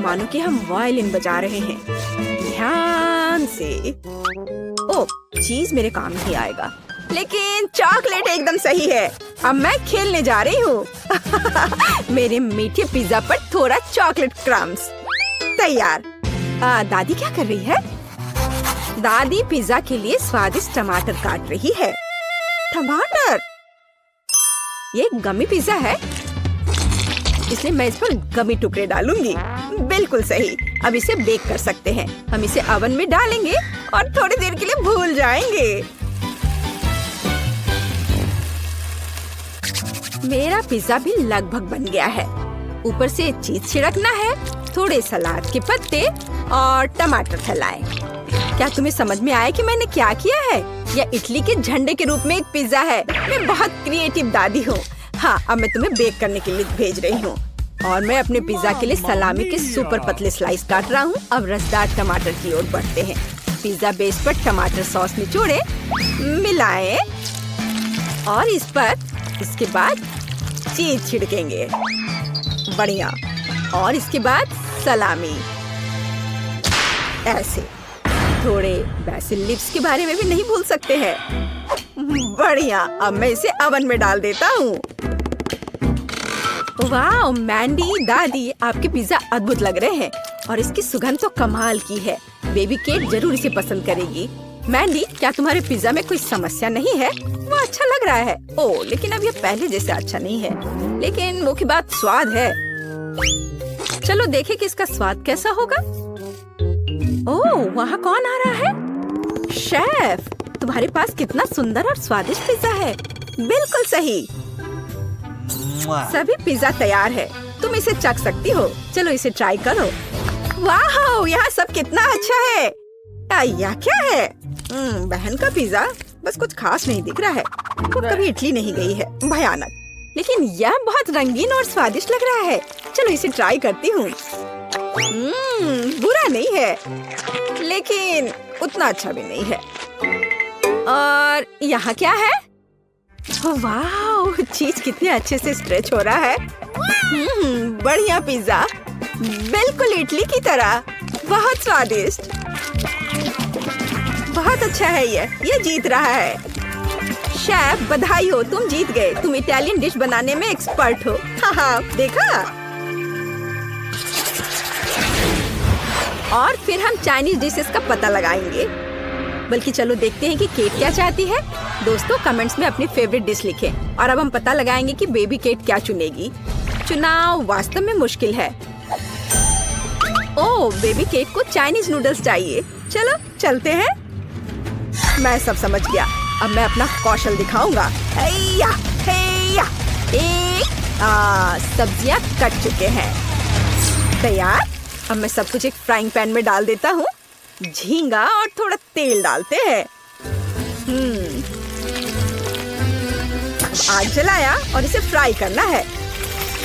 [SPEAKER 1] मानो कि हम वायलिन बजा रहे हैं। ध्यान से। ओह, चीज मेरे काम नहीं आएगा, लेकिन चॉकलेट एकदम सही है। अब मैं खेलने जा रही हूँ। मेरे मीठे पिज्जा पर थोड़ा चॉकलेट क्रम्स तैयार। दादी क्या कर रही है? दादी पिज्जा के लिए स्वादिष्ट टमाटर काट रही है। टमाटर? ये गमी पिज्जा है, इसलिए मैं इस पर गमी टुकड़े डालूंगी। बिल्कुल सही। अब इसे बेक कर सकते हैं। हम इसे ओवन में डालेंगे और थोड़ी देर के लिए भूल जाएंगे। मेरा पिज्जा भी लगभग बन गया है। ऊपर से चीज छिड़कना है, थोड़े सलाद के पत्ते और टमाटर फैलाएं। क्या तुम्हें समझ में आया कि मैंने क्या किया है? यह इटली के झंडे के रूप में एक पिज्जा है। मैं बहुत क्रिएटिव दादी हूँ। हाँ, अब मैं तुम्हें बेक करने के लिए भेज रही हूँ। और मैं अपने पिज्जा के लिए सलामी के सुपर पतले स्लाइस काट रहा हूँ। अब रसदार टमाटर की ओर बढ़ते हैं। पिज्जा बेस पर टमाटर सॉस निचोड़े, मिलाएं और इस पर इसके बाद चीज छिड़केंगे। बढ़िया। और इसके बाद सलामी। ऐसे थोड़े बेसिल लिप्स के बारे में भी नहीं भूल सकते हैं। बढ़िया। अब मैं इसे ओवन में डाल देता हूँ। वाह मैंडी, दादी, आपके पिज्जा अद्भुत लग रहे हैं और इसकी सुगंध तो कमाल की है। बेबी केट जरूर इसे पसंद करेगी। मैंडी, क्या तुम्हारे पिज्जा में कोई समस्या नहीं है? वो अच्छा लग रहा है। ओह, लेकिन अब ये पहले जैसे अच्छा नहीं है। लेकिन मुख्य बात स्वाद है। चलो देखें कि इसका स्वाद कैसा होगा। ओह, वहाँ कौन आ रहा है? शेफ, तुम्हारे पास कितना सुंदर और स्वादिष्ट पिज्जा है। बिल्कुल सही। सभी पिज्जा तैयार है। तुम इसे चख सकती हो। चलो इसे ट्राई करो। वाह, यहाँ सब कितना अच्छा है। यह क्या है? बहन का पिज्जा। बस कुछ खास नहीं दिख रहा है। वो कभी इटली नहीं गई है, भयानक। लेकिन यह बहुत रंगीन और स्वादिष्ट लग रहा है। चलो इसे ट्राई करती हूँ। बुरा नहीं है, लेकिन उतना अच्छा भी नहीं है। और यहाँ क्या है? वाह, चीज कितने अच्छे से स्ट्रेच हो रहा है। बढ़िया पिज्जा, बिल्कुल इडली की तरह, बहुत स्वादिष्ट। बहुत अच्छा है ये जीत रहा है। शेफ बधाई हो, तुम जीत गए। तुम इटालियन डिश बनाने में एक्सपर्ट हो। हाँ, देखा। और फिर हम चाइनीज डिशेस का पता लगाएंगे। बल्कि चलो देखते हैं कि केट क्या चाहती है। दोस्तों कमेंट्स में अपनी फेवरेट डिश लिखें। और अब हम पता लगाएंगे कि बेबी केट क्या चुनेगी। चुनाव वास्तव में मुश्किल है। ओह, बेबी केट को चाइनीज नूडल्स चाहिए। चलो चलते हैं। मैं सब समझ गया। अब मैं अपना कौशल दिखाऊंगा। हैया, हैया। सब्जियां कट चुके हैं। तैयार। अब मैं सब कुछ एक फ्राइंग पैन में डाल देता हूँ। झींगा और थोड़ा तेल डालते हैं। आग जलाया और इसे फ्राई करना है।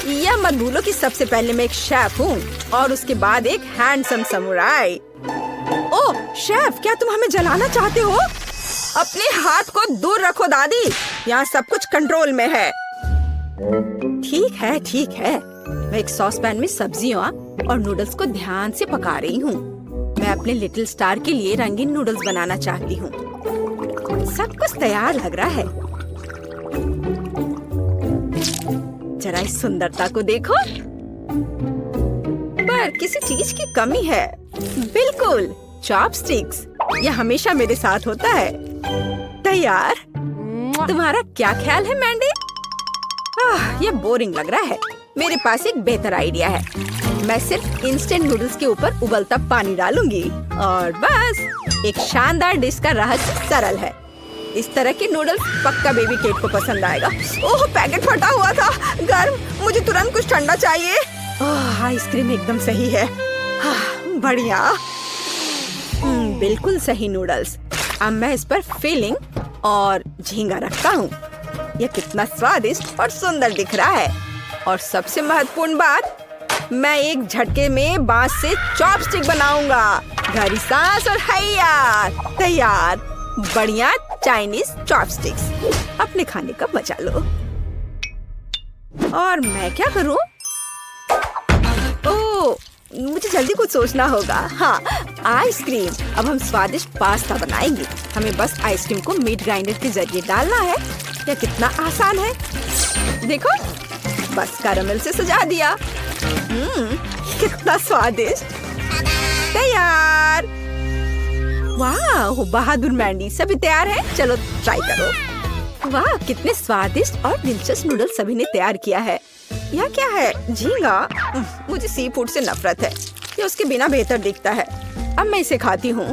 [SPEAKER 1] यह मत भूलो कि सबसे पहले मैं एक शेफ हूँ और उसके बाद एक हैंडसम समुराई। ओह शेफ, क्या तुम हमें जलाना चाहते हो? अपने हाथ को दूर रखो दादी, यहाँ सब कुछ कंट्रोल में है। ठीक है, ठीक है। मैं एक सॉस पैन में सब्जियों और नूडल्स को ध्यान से पका रही हूँ। मैं अपने लिटिल स्टार के लिए रंगीन नूडल्स बनाना चाहती हूँ। सब कुछ तैयार लग रहा है। जरा इस सुंदरता को देखो। पर किसी चीज की कमी है। बिल्कुल, चॉपस्टिक्स। यह हमेशा मेरे साथ होता है। तैयार। तुम्हारा क्या ख्याल है मैंडी? यह बोरिंग लग रहा है। मेरे पास एक बेहतर आइडिया है। मैं सिर्फ इंस्टेंट नूडल्स के ऊपर उबलता पानी डालूंगी और बस। एक शानदार डिश का रहस्य सरल है। इस तरह के नूडल्स पक्का बेबी केट को पसंद आएगा। ओह, पैकेट फटा हुआ था। गर्म, मुझे तुरंत कुछ ठंडा चाहिए। आइसक्रीम एकदम सही है। बढ़िया। बिल्कुल सही नूडल्स। अब मैं इस पर फिलिंग और झींगा रखता हूँ। यह कितना स्वादिष्ट और सुंदर दिख रहा है। और सबसे महत्वपूर्ण बात, मैं एक झटके में बांस से चॉपस्टिक बनाऊंगा। गहरी सांस और हैया, तैयार। बढ़िया चाइनीज चॉपस्टिक्स। अपने खाने का मजा लो। और मैं क्या करूं? ओह, मुझे जल्दी कुछ सोचना होगा। हाँ, आइसक्रीम। अब हम स्वादिष्ट पास्ता बनाएंगे। हमें बस आइसक्रीम को मीट ग्राइंडर के जरिए डालना है। यह कितना आसान है। देखो, बस कैरामेल से सजा दिया। कितना स्वादिष्ट। तैयार। वाह, बहादुर मैंडी। सभी तैयार है? चलो ट्राई करो। वाह, कितने स्वादिष्ट और दिलचस्प नूडल्स सभी ने तैयार किया है। यह क्या है? झींगा। मुझे सी फूड से नफरत है। ये उसके बिना बेहतर दिखता है। अब मैं इसे खाती हूँ।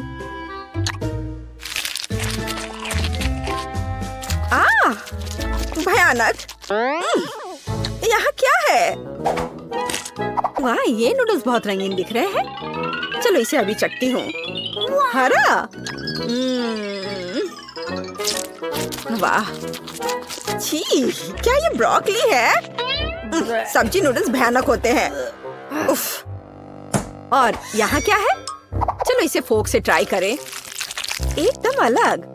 [SPEAKER 1] भयानक। यहाँ क्या है? वाह, ये नूडल्स बहुत रंगीन दिख रहे हैं। चलो इसे अभी चखती हूँ। हरा। वाह, छी, क्या ये ब्रोकली है? सब्जी नूडल्स भयानक होते हैं। उफ। और यहाँ क्या है? चलो इसे फोक से ट्राई करें। एकदम अलग।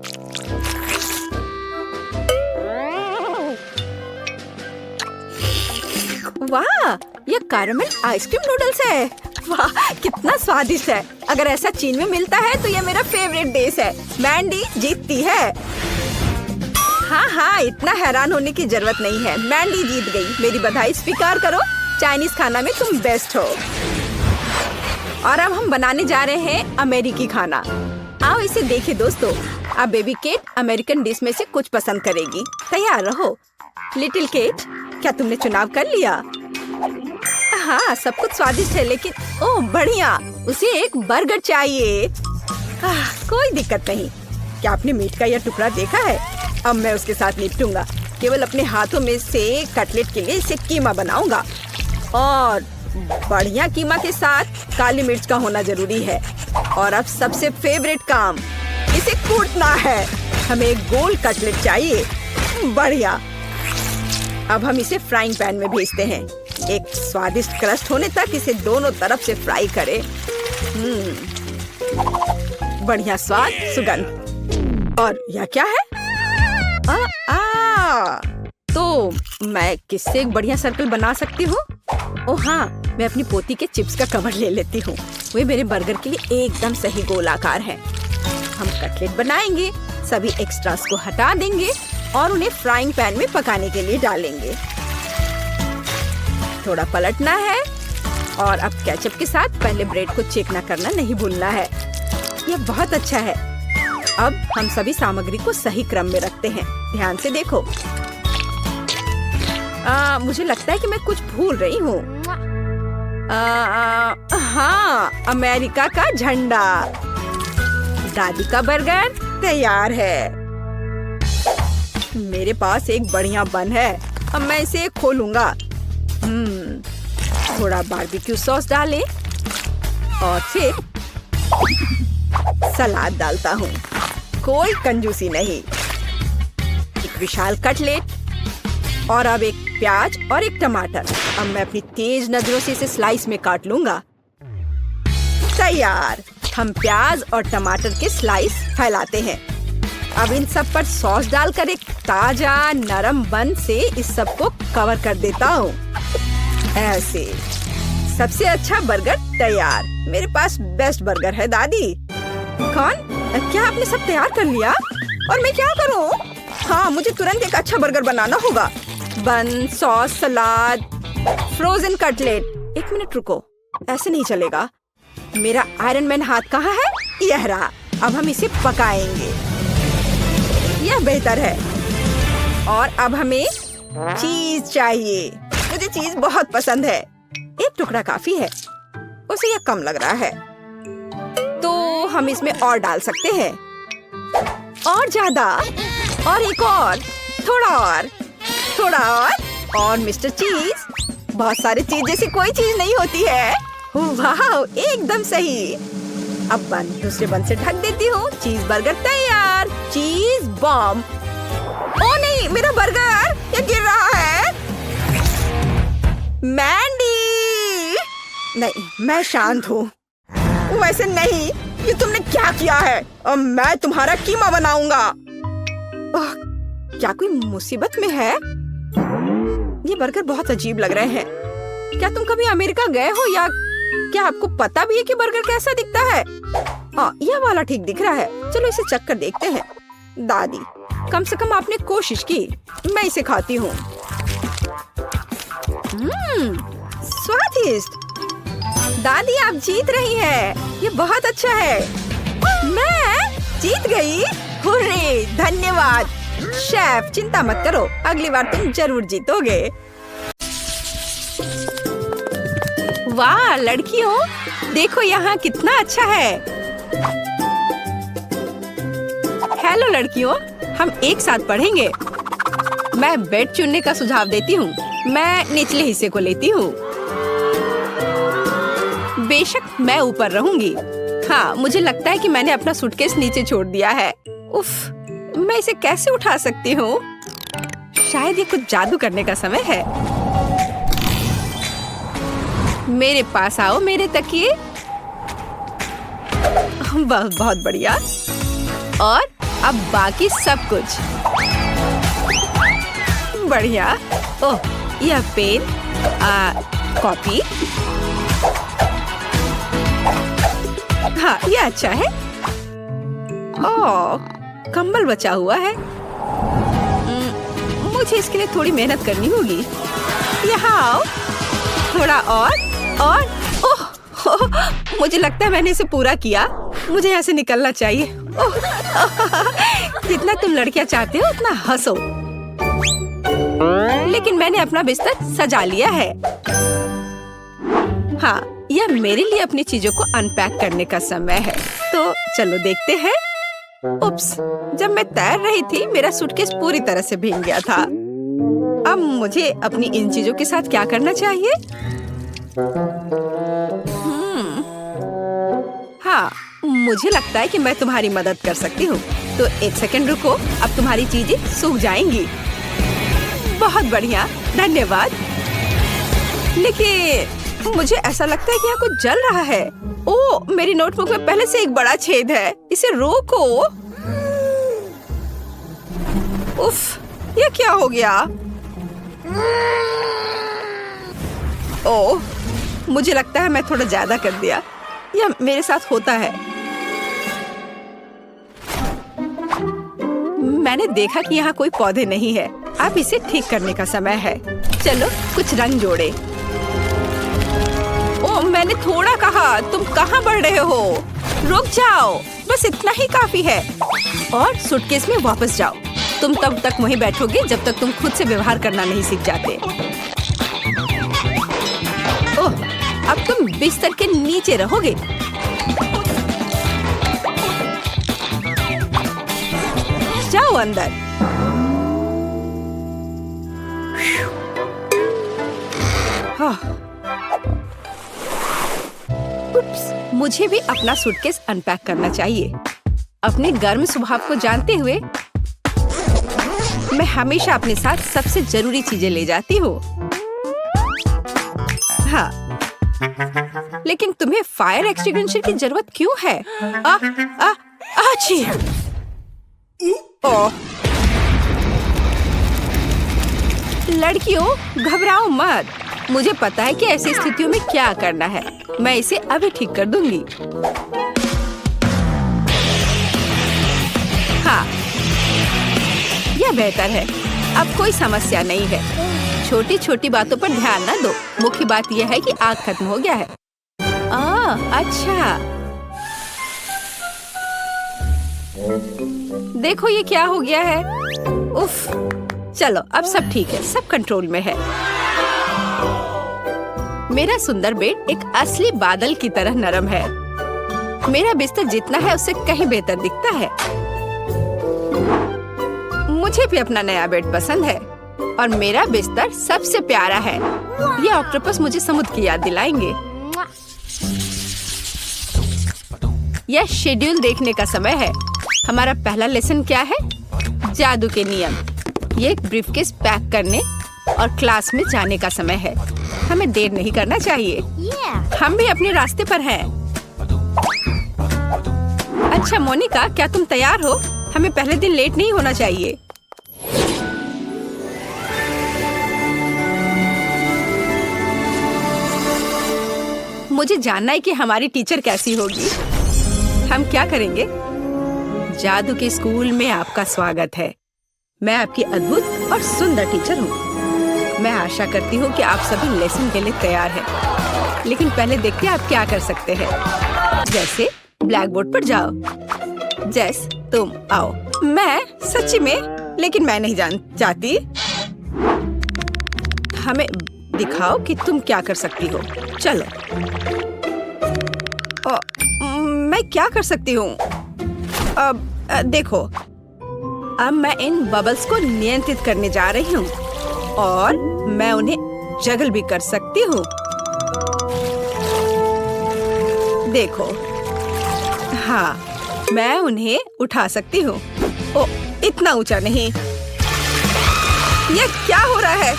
[SPEAKER 1] वाह, ये कैरामेल आइसक्रीम नूडल्स है। वाह, कितना स्वादिष्ट है। अगर ऐसा चीन में मिलता है तो ये मेरा फेवरेट डिश है। मैंडी जीतती है। हाँ, इतना हैरान होने की जरूरत नहीं है। मैंडी जीत गई। मेरी बधाई स्वीकार करो। चाइनीज खाना में तुम बेस्ट हो। और अब हम बनाने जा रहे हैं अमेरिकी खाना। आओ इसे देखें दोस्तों। अब बेबी केट अमेरिकन डिश में से कुछ पसंद करेगी। तैयार रहो। लिटिल केट, क्या तुमने चुनाव कर लिया? हाँ, सब कुछ स्वादिष्ट है, लेकिन ओह बढ़िया, उसे एक बर्गर चाहिए। कोई दिक्कत नहीं। क्या आपने मीट का यह टुकड़ा देखा है? अब मैं उसके साथ निपटूंगा। केवल अपने हाथों में से कटलेट के लिए इसे कीमा बनाऊंगा। और बढ़िया कीमा के साथ काली मिर्च का होना जरूरी है। और अब सबसे फेवरेट काम, इसे कूटना है। हमें एक गोल कटलेट चाहिए। बढ़िया। अब हम इसे फ्राइंग पैन में भेजते हैं। एक स्वादिष्ट क्रस्ट होने तक इसे दोनों तरफ से फ्राई करें। बढ़िया स्वाद, सुगंध। और यह क्या है? तो मैं किससे एक बढ़िया सर्कल बना सकती हूँ? ओह हाँ, मैं अपनी पोती के चिप्स का कवर ले लेती हूँ। वे मेरे बर्गर के लिए एकदम सही गोलाकार है। हम कटलेट बनाएंगे, सभी एक्स्ट्रास को हटा देंगे और उन्हें फ्राइंग पैन में पकाने के लिए डालेंगे। थोड़ा पलटना है और अब केचप के साथ पहले ब्रेड को चिकना करना नहीं भूलना है। यह बहुत अच्छा है। अब हम सभी सामग्री को सही क्रम में रखते हैं। ध्यान से देखो। मुझे लगता है कि मैं कुछ भूल रही हूँ। हाँ, अमेरिका का झंडा। दादी का बर्गर तैयार है। मेरे पास एक बढ़िया बन है। अब मैं इसे खोलूंगा। थोड़ा बारबेक्यू सॉस डालें और फिर सलाद डालता हूँ। कोई कंजूसी नहीं। एक विशाल कटलेट और अब एक प्याज और एक टमाटर। अब मैं अपनी तेज नजरों से इसे स्लाइस में काट लूंगा। तैयार। हम प्याज और टमाटर के स्लाइस फैलाते हैं। अब इन सब पर सॉस डालकर एक ताजा नरम बन से इस सब को कवर कर देता हूँ। ऐसे सबसे अच्छा बर्गर तैयार। मेरे पास बेस्ट बर्गर है दादी। कौन? क्या आपने सब तैयार कर लिया? और मैं क्या करूँ? हाँ, मुझे तुरंत एक अच्छा बर्गर बनाना होगा। बन, सॉस, सलाद, फ्रोजन कटलेट। एक मिनट रुको, ऐसे नहीं चलेगा। मेरा आयरन मैन हाथ कहाँ है? यह रहा। अब हम इसे पकाएंगे। यह बेहतर है। और अब हमें चीज चाहिए। मुझे चीज बहुत पसंद है। एक टुकड़ा काफी है। उसे यह कम लग रहा है, तो हम इसमें और डाल सकते हैं। और ज्यादा, और एक और, थोड़ा और मिस्टर चीज। बहुत सारे चीज जैसी कोई चीज नहीं होती है। वाह, एकदम सही। अब बन दूसरे बन से ढक देती हूँ। चीज बर्गर तैयार। चीज बॉम्ब। ओ नहीं, मेरा बर्गर ये गिर रहा है। मैंडी! नहीं, मैं शांत हूँ। वैसे नहीं, ये तुमने क्या किया है? अब मैं तुम्हारा कीमा बनाऊंगा। क्या कोई मुसीबत में है? ये बर्गर बहुत अजीब लग रहे हैं। क्या तुम कभी अमेरिका गए हो या क्या आपको पता भी है कि बर्गर कैसा दिखता है? यह वाला ठीक दिख रहा है। चलो इसे चख कर देखते हैं। दादी, कम से कम आपने कोशिश की। मैं इसे खाती हूँ। स्वादिष्ट। दादी, आप जीत रही हैं। ये बहुत अच्छा है। मैं जीत गई। हुर्रे, धन्यवाद शेफ। चिंता मत करो, अगली बार तुम जरूर जीतोगे। वाह लड़कियों, देखो यहाँ कितना अच्छा है। हेलो लड़कियों, हम एक साथ पढ़ेंगे। मैं बेड चुनने का सुझाव देती हूँ। मैं निचले हिस्से को लेती हूँ। बेशक मैं ऊपर रहूंगी। हाँ, मुझे लगता है कि मैंने अपना सूटकेस नीचे छोड़ दिया है। उफ, मैं इसे कैसे उठा सकती हूँ? शायद ये कुछ जादू करने का समय है। मेरे पास आओ मेरे तकिए। बहुत बढ़िया। और अब बाकी सब कुछ बढ़िया। ओह, यह पेन, कॉपी। हाँ, यह अच्छा है। ओह, कंबल बचा हुआ है। मुझे इसके लिए थोड़ी मेहनत करनी होगी। यहाँ आओ। थोड़ा और। ओह, मुझे लगता है मैंने इसे पूरा किया। मुझे यहाँ से निकलना चाहिए। जितना तुम लड़कियाँ चाहते हो उतना हंसो। लेकिन मैंने अपना बिस्तर सजा लिया है। हाँ, यह मेरे लिए अपनी चीजों को अनपैक करने का समय है। तो चलो देखते हैं। उप्स, जब मैं तैर रही थी मेरा सूटकेस पूरी तरह से भीग गया था। अब मुझे अपनी इन चीजों के साथ क्या करना चाहिए? हाँ, मुझे लगता है कि मैं तुम्हारी मदद कर सकती हूँ। तो एक सेकंड रुको, अब तुम्हारी चीजें सूख जाएंगी। बहुत बढ़िया, धन्यवाद। लेकिन मुझे ऐसा लगता है कि यहाँ कुछ जल रहा है। ओह, मेरी नोटबुक में पहले से एक बड़ा छेद है। इसे रोको। उफ, ये क्या हो गया? ओह, मुझे लगता है मैं थोड़ा ज्यादा कर दिया। यह मेरे साथ होता है। मैंने देखा कि यहाँ कोई पौधे नहीं है। अब इसे ठीक करने का समय है। चलो कुछ रंग जोड़े। ओह, मैंने थोड़ा कहा। तुम कहाँ बढ़ रहे हो? रुक जाओ, बस इतना ही काफी है। और सूटकेस में वापस जाओ। तुम तब तक वहीं बैठोगे जब तक तुम खुद से व्यवहार करना नहीं सीख जाते। ओह, अब तुम बिस्तर के नीचे रहोगे। जाओ अंदर। उप्स, मुझे भी अपना सूटकेस अनपैक करना चाहिए। अपने गर्म स्वभाव को जानते हुए मैं हमेशा अपने साथ सबसे जरूरी चीजें ले जाती हूँ। हाँ, लेकिन तुम्हें फायर एक्सटिंग्विशर की जरूरत क्यों है? आची! ओह, लड़कियों, घबराओ मत। मुझे पता है कि ऐसी स्थितियों में क्या करना है। मैं इसे अभी ठीक कर दूंगी। हाँ, यह बेहतर है। अब कोई समस्या नहीं है। छोटी छोटी बातों पर ध्यान न दो। मुख्य बात यह है कि आग खत्म हो गया है। अच्छा, देखो ये क्या हो गया है। उफ, चलो अब सब ठीक है, सब कंट्रोल में है। मेरा सुंदर बेड एक असली बादल की तरह नरम है। मेरा बिस्तर जितना है उससे कहीं बेहतर दिखता है। मुझे भी अपना नया बेड पसंद है और मेरा बिस्तर सबसे प्यारा है। ये ऑक्टोपस मुझे समुद्र की याद दिलाएंगे। यह शेड्यूल देखने का समय है। हमारा पहला लेसन क्या है? जादू के नियम। ये एक ब्रीफकेस पैक करने और क्लास में जाने का समय है। हमें देर नहीं करना चाहिए। हम भी अपने रास्ते पर हैं। अच्छा मोनिका, क्या तुम तैयार हो? हमें पहले दिन लेट नहीं होना चाहिए। मुझे जानना है कि हमारी टीचर कैसी होगी। हम क्या करेंगे? जादू के स्कूल में आपका स्वागत है। मैं आपकी अद्भुत और सुंदर टीचर हूँ। मैं आशा करती हूँ कि आप सभी लेसन के लिए तैयार हैं। लेकिन पहले देखते हैं आप क्या कर सकते हैं। जैसे ब्लैक बोर्ड पर जाओ। जेस, तुम आओ। मैं सच्ची में, लेकिन मैं नहीं चाहती। हमें दिखाओ कि तुम क्या कर सकती हो। चलो। मैं क्या कर सकती हूँ? अब देखो, अब मैं इन बबल्स को नियंत्रित करने जा रही हूँ और मैं उन्हें जगल भी कर सकती हूँ। देखो, हाँ, मैं उन्हें उठा सकती हूँ। ओ, इतना ऊंचा नहीं। ये क्या हो रहा है?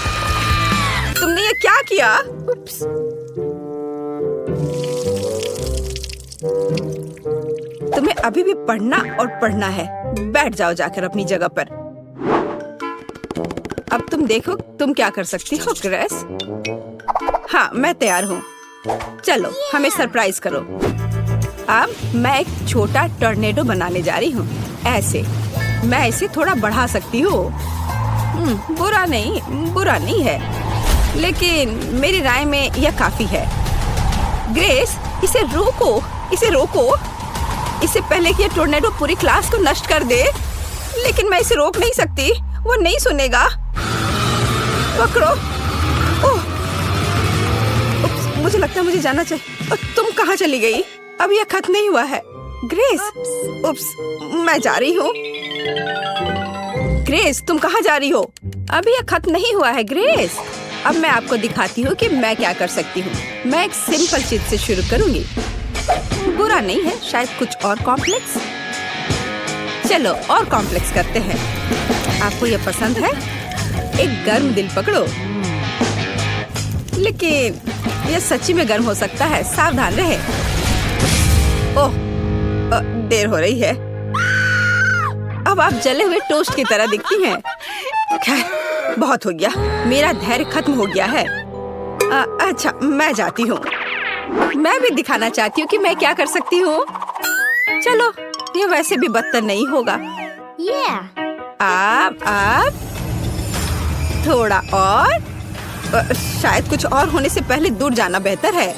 [SPEAKER 1] तुमने ये क्या किया? उप्स। तुम्हें अभी भी पढ़ना और पढ़ना है। बैठ जाओ जाकर अपनी जगह पर। अब तुम देखो तुम क्या कर सकती हो ग्रेस। हाँ, मैं तैयार हूँ। चलो, हमें सरप्राइज करो। अब मैं एक छोटा टॉर्नेडो बनाने जा रही हूँ। ऐसे मैं इसे थोड़ा बढ़ा सकती हूँ। बुरा नहीं है, लेकिन मेरी राय में यह काफी है। ग्रेस, इसे रोको। इससे पहले कि ये टॉर्नेडो पूरी क्लास को नष्ट कर दे। लेकिन मैं इसे रोक नहीं सकती, वो नहीं सुनेगा। पकड़ो। ओह, मुझे लगता है मुझे जाना चाहिए। तुम कहाँ चली गई? अब यह खत्म नहीं हुआ है। ग्रेस, उप्स, मैं जा रही हूँ। ग्रेस, तुम कहाँ जा रही हो? अभी यह खत्म नहीं हुआ है ग्रेस। अब मैं आपको दिखाती हूँ कि मैं क्या कर सकती हूँ। मैं एक सिंपल चीज से शुरू करूँगी। बुरा नहीं है, शायद कुछ और कॉम्प्लेक्स। चलो और कॉम्प्लेक्स करते हैं। आपको ये पसंद है? एक गर्म दिल पकड़ो। लेकिन ये सच्ची में गर्म हो सकता है, सावधान रहे। ओह, देर हो रही है। अब आप जले हुए टोस्ट की तरह दिखती हैं। खैर, बहुत हो गया, मेरा धैर्य खत्म हो गया है। अच्छा, मैं जाती हूँ। मैं भी दिखाना चाहती हूँ कि मैं क्या कर सकती हूँ। चलो, ये वैसे भी बदतर नहीं होगा। आप थोड़ा और, शायद कुछ और होने से पहले दूर जाना बेहतर है।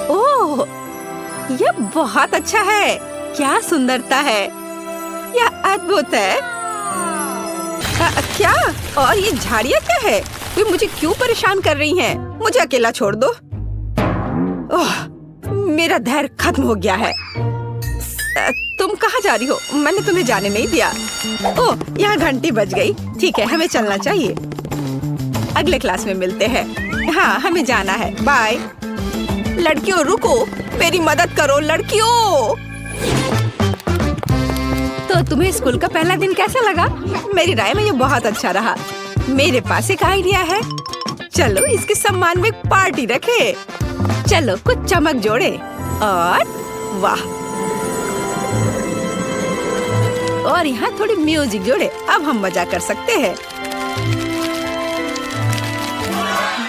[SPEAKER 1] ओह, यह बहुत अच्छा है। क्या सुंदरता है, यह अद्भुत है। क्या? और ये झाड़ियाँ क्या है? वे मुझे क्यों परेशान कर रही हैं? मुझे अकेला छोड़ दो। ओह, मेरा धैर्य खत्म हो गया है। तुम कहाँ जा रही हो? मैंने तुम्हें जाने नहीं दिया। ओह, यहाँ घंटी बज गई। ठीक है, हमें चलना चाहिए। अगले क्लास में मिलते हैं। हाँ, हमें जाना है। बाय। लड़कियों रुको, मेरी मदद करो लड़कियों। तो तुम्हें स्कूल का पहला दिन कैसा लगा? मेरी राय में ये बहुत अच्छा रहा। मेरे पास एक आइडिया है। चलो इसके सम्मान में एक पार्टी रखे। चलो कुछ चमक जोड़े और वाह, और यहाँ थोड़ी म्यूजिक जोड़े। अब हम मजा कर सकते हैं।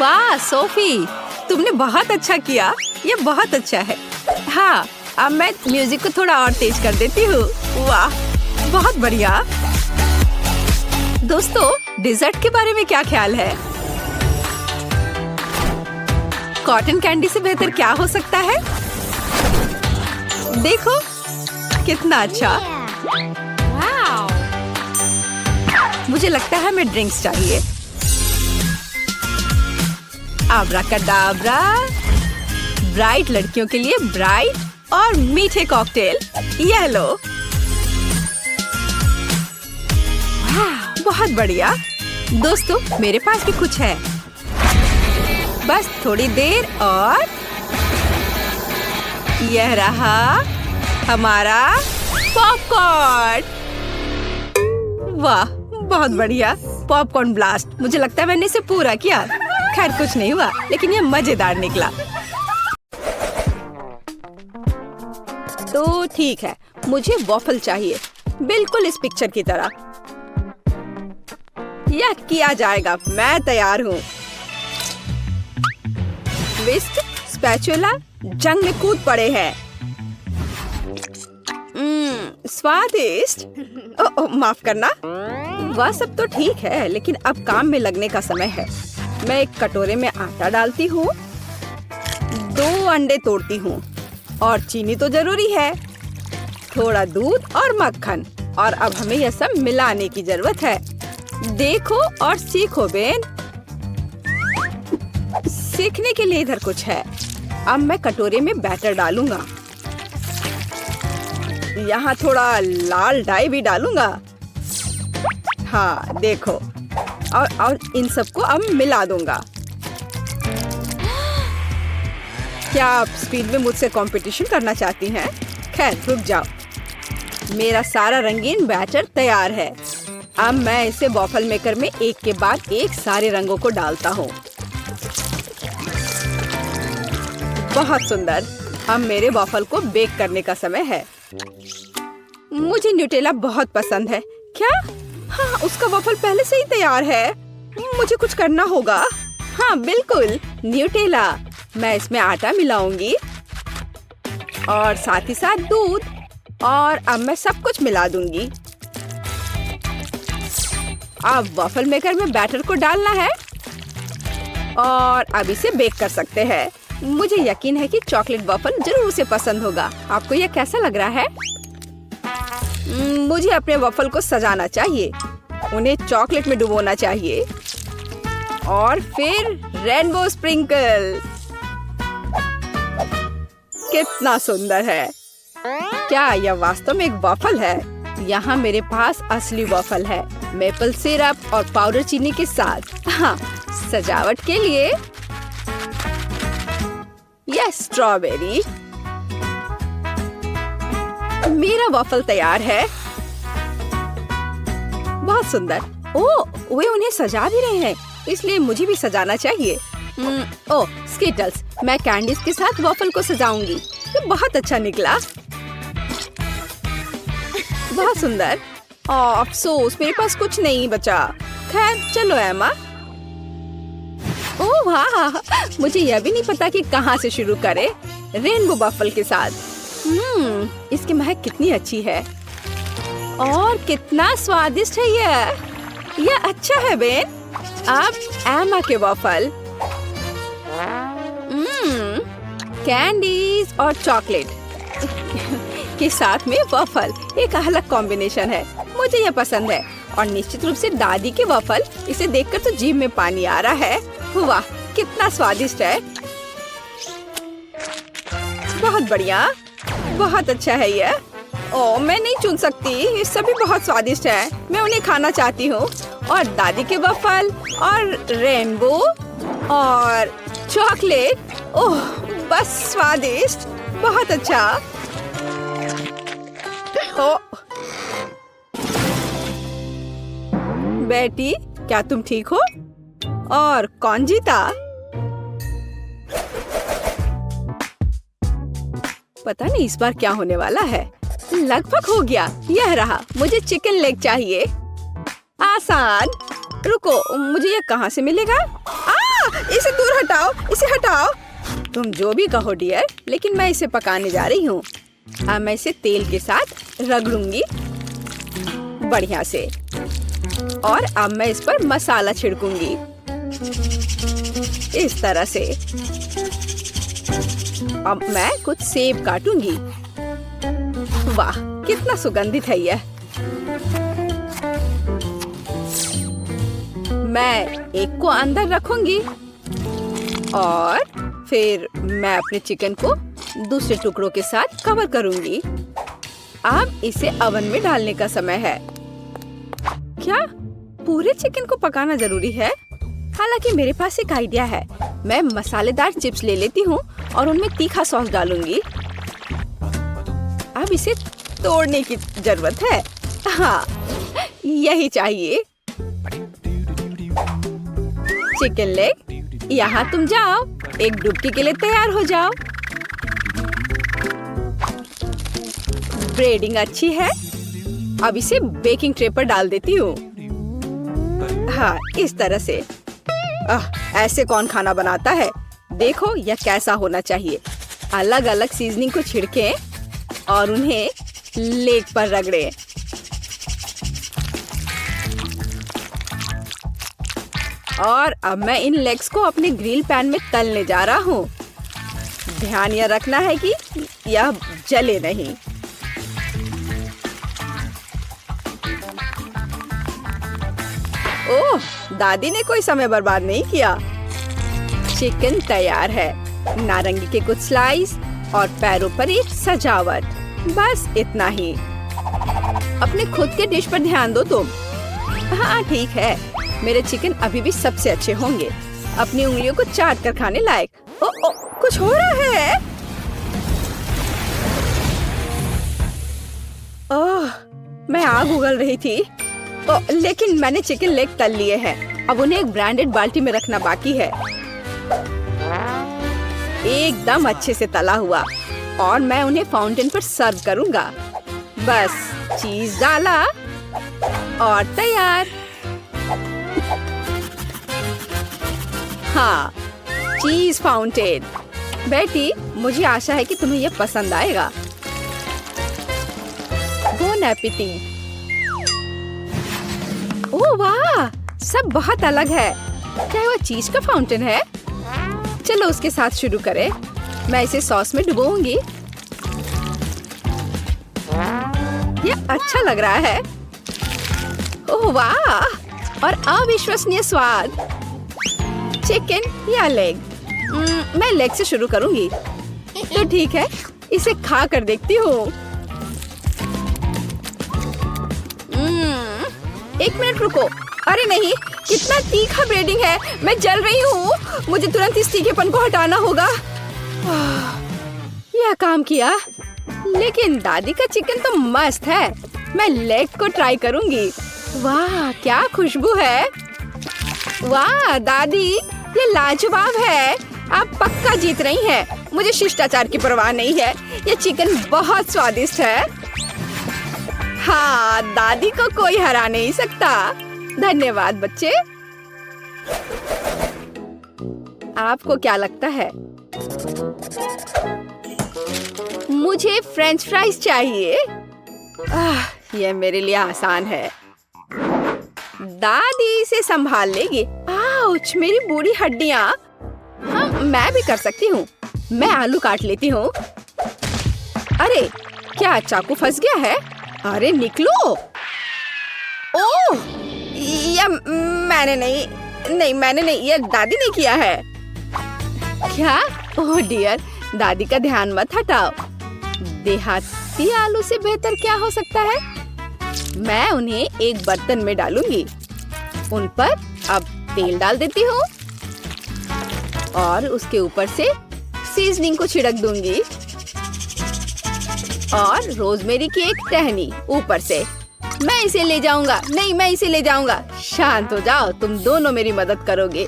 [SPEAKER 1] वाह सोफी, तुमने बहुत अच्छा किया। ये बहुत अच्छा है। हाँ, अब मैं म्यूजिक को थोड़ा और तेज कर देती हूँ। वाह, बहुत बढ़िया। दोस्तों, डिजर्ट के बारे में क्या ख्याल है? कॉटन कैंडी से बेहतर क्या हो सकता है? देखो कितना अच्छा। मुझे लगता है हमें ड्रिंक्स चाहिए। आब्राकाडाब्रा, ब्राइट लड़कियों के लिए ब्राइट और मीठे कॉकटेल। ये लो। बहुत बढ़िया। दोस्तों, मेरे पास भी कुछ है। बस थोड़ी देर और यह रहा हमारा पॉपकॉर्न। वाह, बहुत बढ़िया। Popcorn blast. मुझे लगता है मैंने इसे पूरा किया। खैर कुछ नहीं हुआ, लेकिन ये मजेदार निकला। तो ठीक है, मुझे वॉफल चाहिए, बिल्कुल इस पिक्चर की तरह। यह किया जाएगा, मैं तैयार हूँ। ट्विस्ट, स्पैचुला जंग में कूद पड़े हैं। स्वादिष्ट। माफ करना। वह सब तो ठीक है, लेकिन अब काम में लगने का समय है। मैं एक कटोरे में आटा डालती हूँ, 2 अंडे तोड़ती हूँ और चीनी तो जरूरी है, थोड़ा दूध और मक्खन। और अब हमें यह सब मिलाने की जरूरत है। देखो और सीखो बेन। सीखने के लिए इधर कुछ है। अब मैं कटोरे में बैटर डालूंगा। यहाँ थोड़ा लाल डाई भी डालूंगा। हाँ देखो, और इन सबको अब मिला दूंगा। क्या आप स्पीड में मुझसे कंपटीशन करना चाहती हैं? खैर रुक जाओ, मेरा सारा रंगीन बैटर तैयार है। अब मैं इसे वॉफल मेकर में एक के बाद एक सारे रंगों को डालता हूँ। बहुत सुंदर। अब मेरे वॉफल को बेक करने का समय है। मुझे न्यूटेला बहुत पसंद है। क्या? हाँ, उसका वॉफल पहले से ही तैयार है। मुझे कुछ करना होगा। हाँ बिल्कुल, न्यूटेला। मैं इसमें आटा मिलाऊंगी और साथ ही साथ दूध, और अब मैं सब कुछ मिला दूंगी। अब वॉफल मेकर में बैटर को डालना है और अब इसे बेक कर सकते हैं। मुझे यकीन है कि चॉकलेट वॉफल जरूर उसे पसंद होगा। आपको यह कैसा लग रहा है? मुझे अपने वॉफल को सजाना चाहिए, उन्हें चॉकलेट में डुबोना चाहिए और फिर रेनबो स्प्रिंकल। कितना सुंदर है। क्या यह वास्तव में एक वॉफल है? यहाँ मेरे पास असली वॉफल है, मेपल सिरप और पाउडर चीनी के साथ। हाँ, सजावट के लिए यह स्ट्रॉबेरी। मेरा वॉफल तैयार है। बहुत सुंदर। ओह, वे उन्हें सजा भी रहे हैं, इसलिए मुझे भी सजाना चाहिए। ओह, स्किटल्स। मैं कैंडीज के साथ वॉफल को सजाऊंगी। ये बहुत अच्छा निकला। बहुत सुंदर। अफसोस मेरे पास कुछ नहीं बचा। खैर चलो एमा। ओह वाह, मुझे यह भी नहीं पता कि कहाँ से शुरू करें। रेनबो वॉफल के साथ। इसकी महक कितनी अच्छी है और कितना स्वादिष्ट है यह अच्छा है बेन। अब एमा के वॉफल। कैंडीज और चॉकलेट के साथ में वॉफल एक अलग कॉम्बिनेशन है। मुझे यह पसंद है। और निश्चित रूप से दादी के वॉफल। इसे देखकर तो जीभ में पानी आ रहा है। वाह, कितना स्वादिष्ट है। बहुत बढ़िया, बहुत अच्छा है यह। ओह, मैं नहीं चुन सकती, ये सभी बहुत स्वादिष्ट है। मैं उन्हें खाना चाहती हूँ। और दादी के वॉफल और रेनबो और चॉकलेट। ओह, बस स्वादिष्ट, बहुत अच्छा। ओह बेटी, क्या तुम ठीक हो? और कौन जीता? पता नहीं इस बार क्या होने वाला है। लगभग हो गया। यह रहा। मुझे चिकन लेग चाहिए। आसान। रुको, मुझे यह कहाँ से मिलेगा? इसे दूर हटाओ, इसे हटाओ। तुम जो भी कहो डियर, लेकिन मैं इसे पकाने जा रही हूँ। अब मैं इसे तेल के साथ रगड़ूंगी बढ़िया से। और अब मैं इस पर मसाला छिड़कूंगी इस तरह से। अब मैं कुछ सेब काटूंगी। वाह, कितना सुगंधित है यह। मैं एक को अंदर रखूंगी और फिर मैं अपने चिकन को दूसरे टुकड़ों के साथ कवर करूंगी। अब इसे ओवन में डालने का समय है। क्या पूरे चिकन को पकाना जरूरी है? हालांकि मेरे पास एक आइडिया है। मैं मसालेदार चिप्स ले लेती हूँ और उनमें तीखा सॉस डालूंगी। अब इसे तोड़ने की जरूरत है। हाँ, यही चाहिए। चिकन लेग, यहाँ तुम जाओ। एक डुबकी के लिए तैयार हो जाओ। ब्रेडिंग अच्छी है। अब इसे बेकिंग ट्रे पर डाल देती हूँ। हाँ, इस तरह से। ऐसे कौन खाना बनाता है? देखो यह कैसा होना चाहिए। अलग अलग सीजनिंग को छिड़कें और उन्हें लेग पर रगड़ें। और अब मैं इन लेग्स को अपने ग्रिल पैन में तलने जा रहा हूँ। ध्यान यह रखना है कि यह जले नहीं। ओह, दादी ने कोई समय बर्बाद नहीं किया। चिकन तैयार है। नारंगी के कुछ स्लाइस और पैरों पर एक सजावट। बस इतना ही। अपने खुद के डिश पर ध्यान दो तुम। हाँ ठीक है, मेरे चिकन अभी भी सबसे अच्छे होंगे। अपनी उंगलियों को चाट कर खाने लायक। ओ, कुछ हो रहा है। ओह, मैं आग उगल रही थी। लेकिन मैंने चिकन लेग तल लिए हैं। अब उन्हें एक ब्रांडेड बाल्टी में रखना बाकी है। एकदम अच्छे से तला हुआ। और मैं उन्हें फाउंटेन पर सर्व करूंगा। बस चीज डाला और तैयार। हाँ, चीज फाउंटेन। बेटी, मुझे आशा है कि तुम्हें यह पसंद आएगा। Bone appétit. ओह वाह, सब बहुत अलग है। क्या वो चीज का फाउंटेन है? चलो उसके साथ शुरू करें। मैं इसे सॉस में डुबोऊंगी। यह अच्छा लग रहा है। ओह वाह, और अविश्वसनीय स्वाद। चिकन या लेग? मैं लेग से शुरू करूंगी। तो ठीक है, इसे खा कर देखती हूँ। एक मिनट रुको। अरे नहीं, कितना तीखा ब्रेडिंग है। मैं जल रही हूँ। मुझे तुरंत इस तीखेपन को हटाना होगा। यह काम किया। लेकिन दादी का चिकन तो मस्त है। मैं लेग को ट्राई करूंगी। वाह क्या खुशबू है। वाह दादी, ये लाजवाब है। आप पक्का जीत रही हैं। मुझे शिष्टाचार की परवाह नहीं है। ये चिकन बहुत स्वादिष्ट है। हाँ, दादी को कोई हरा नहीं सकता। धन्यवाद बच्चे। आपको क्या लगता है? मुझे फ्रेंच फ्राइज चाहिए। यह मेरे लिए आसान है। दादी इसे संभाल लेगी। आउच, मेरी बूढ़ी हड्डियां। हाँ, मैं भी कर सकती हूँ। मैं आलू काट लेती हूँ। अरे क्या चाकू फंस गया है? अरे निकलो। ओह, यह मैंने नहीं, यह दादी ने किया है। क्या? ओह डियर, दादी का ध्यान मत हटाओ। देहाती आलू से बेहतर क्या हो सकता है? मैं उन्हें एक बर्तन में डालूंगी। उन पर अब तेल डाल देती हूँ और उसके ऊपर से सीजनिंग को छिड़क दूंगी और रोजमेरी की एक टहनी ऊपर से। मैं इसे ले जाऊंगा। नहीं, मैं इसे ले जाऊंगा। शांत हो जाओ, तुम दोनों मेरी मदद करोगे।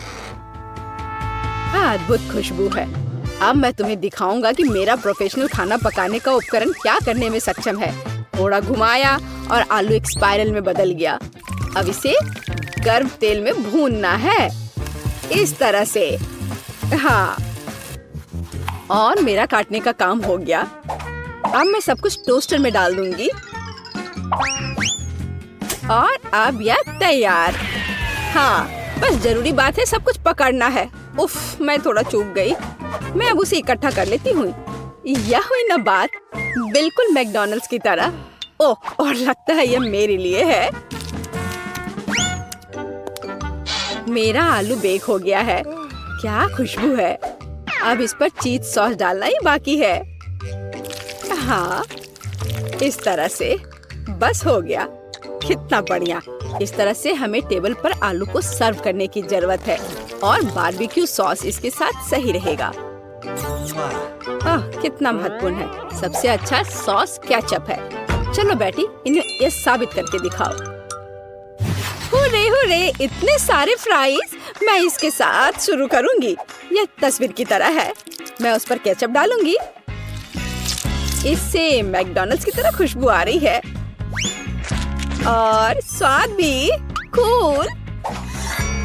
[SPEAKER 1] अद्भुत खुशबू है। अब मैं तुम्हें दिखाऊंगा कि मेरा प्रोफेशनल खाना पकाने का उपकरण क्या करने में सक्षम है। थोड़ा घुमाया और आलू एक स्पाइरल में बदल गया। अब इसे गर्म तेल में भूनना है, इस तरह से। हाँ, और मेरा काटने का काम हो गया। अब मैं सब कुछ टोस्टर में डाल दूंगी और अब यह तैयार। हाँ, बस जरूरी बात है सब कुछ पकड़ना है। उफ, मैं थोड़ा चूक गई। मैं अब उसे इकट्ठा कर लेती हूँ। यह हुई ना बात, बिल्कुल मैकडॉनल्ड्स की तरह। ओह, और लगता है यह मेरे लिए है। मेरा आलू बेक हो गया है। क्या खुशबू है। अब इस पर चीज सॉस डालना ही बाकी है। हाँ, इस तरह से बस हो गया। कितना बढ़िया। इस तरह से हमें टेबल पर आलू को सर्व करने की जरूरत है और बारबेक्यू सॉस इसके साथ सही रहेगा। कितना महत्वपूर्ण है। सबसे अच्छा सॉस केचप है। चलो बेटी, इन्हें ये साबित करके दिखाओ। हुर्रे हुर्रे, इतने सारे फ्राइज। मैं इसके साथ शुरू करूंगी। यह तस्वीर की तरह है। मैं उस पर केचप डालूंगी। इससे मैकडॉनल्ड्स की तरह खुशबू आ रही है और स्वाद भी कूल।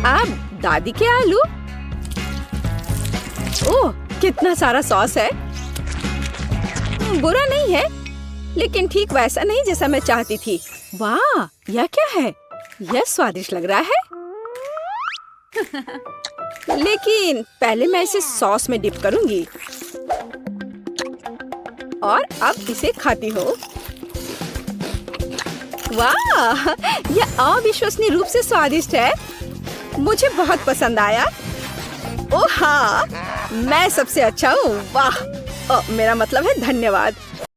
[SPEAKER 1] अब दादी के आलू। ओह, कितना सारा सॉस है। बुरा नहीं है, लेकिन ठीक वैसा नहीं जैसा मैं चाहती थी। वाह, यह क्या है? यह स्वादिष्ट लग रहा है। लेकिन पहले मैं इसे सॉस में डिप करूंगी और अब इसे खाती हूँ। वाह, यह अविश्वसनीय रूप से स्वादिष्ट है। मुझे बहुत पसंद आया। ओह हाँ, मैं सबसे अच्छा हूँ। वाह, मेरा मतलब है धन्यवाद।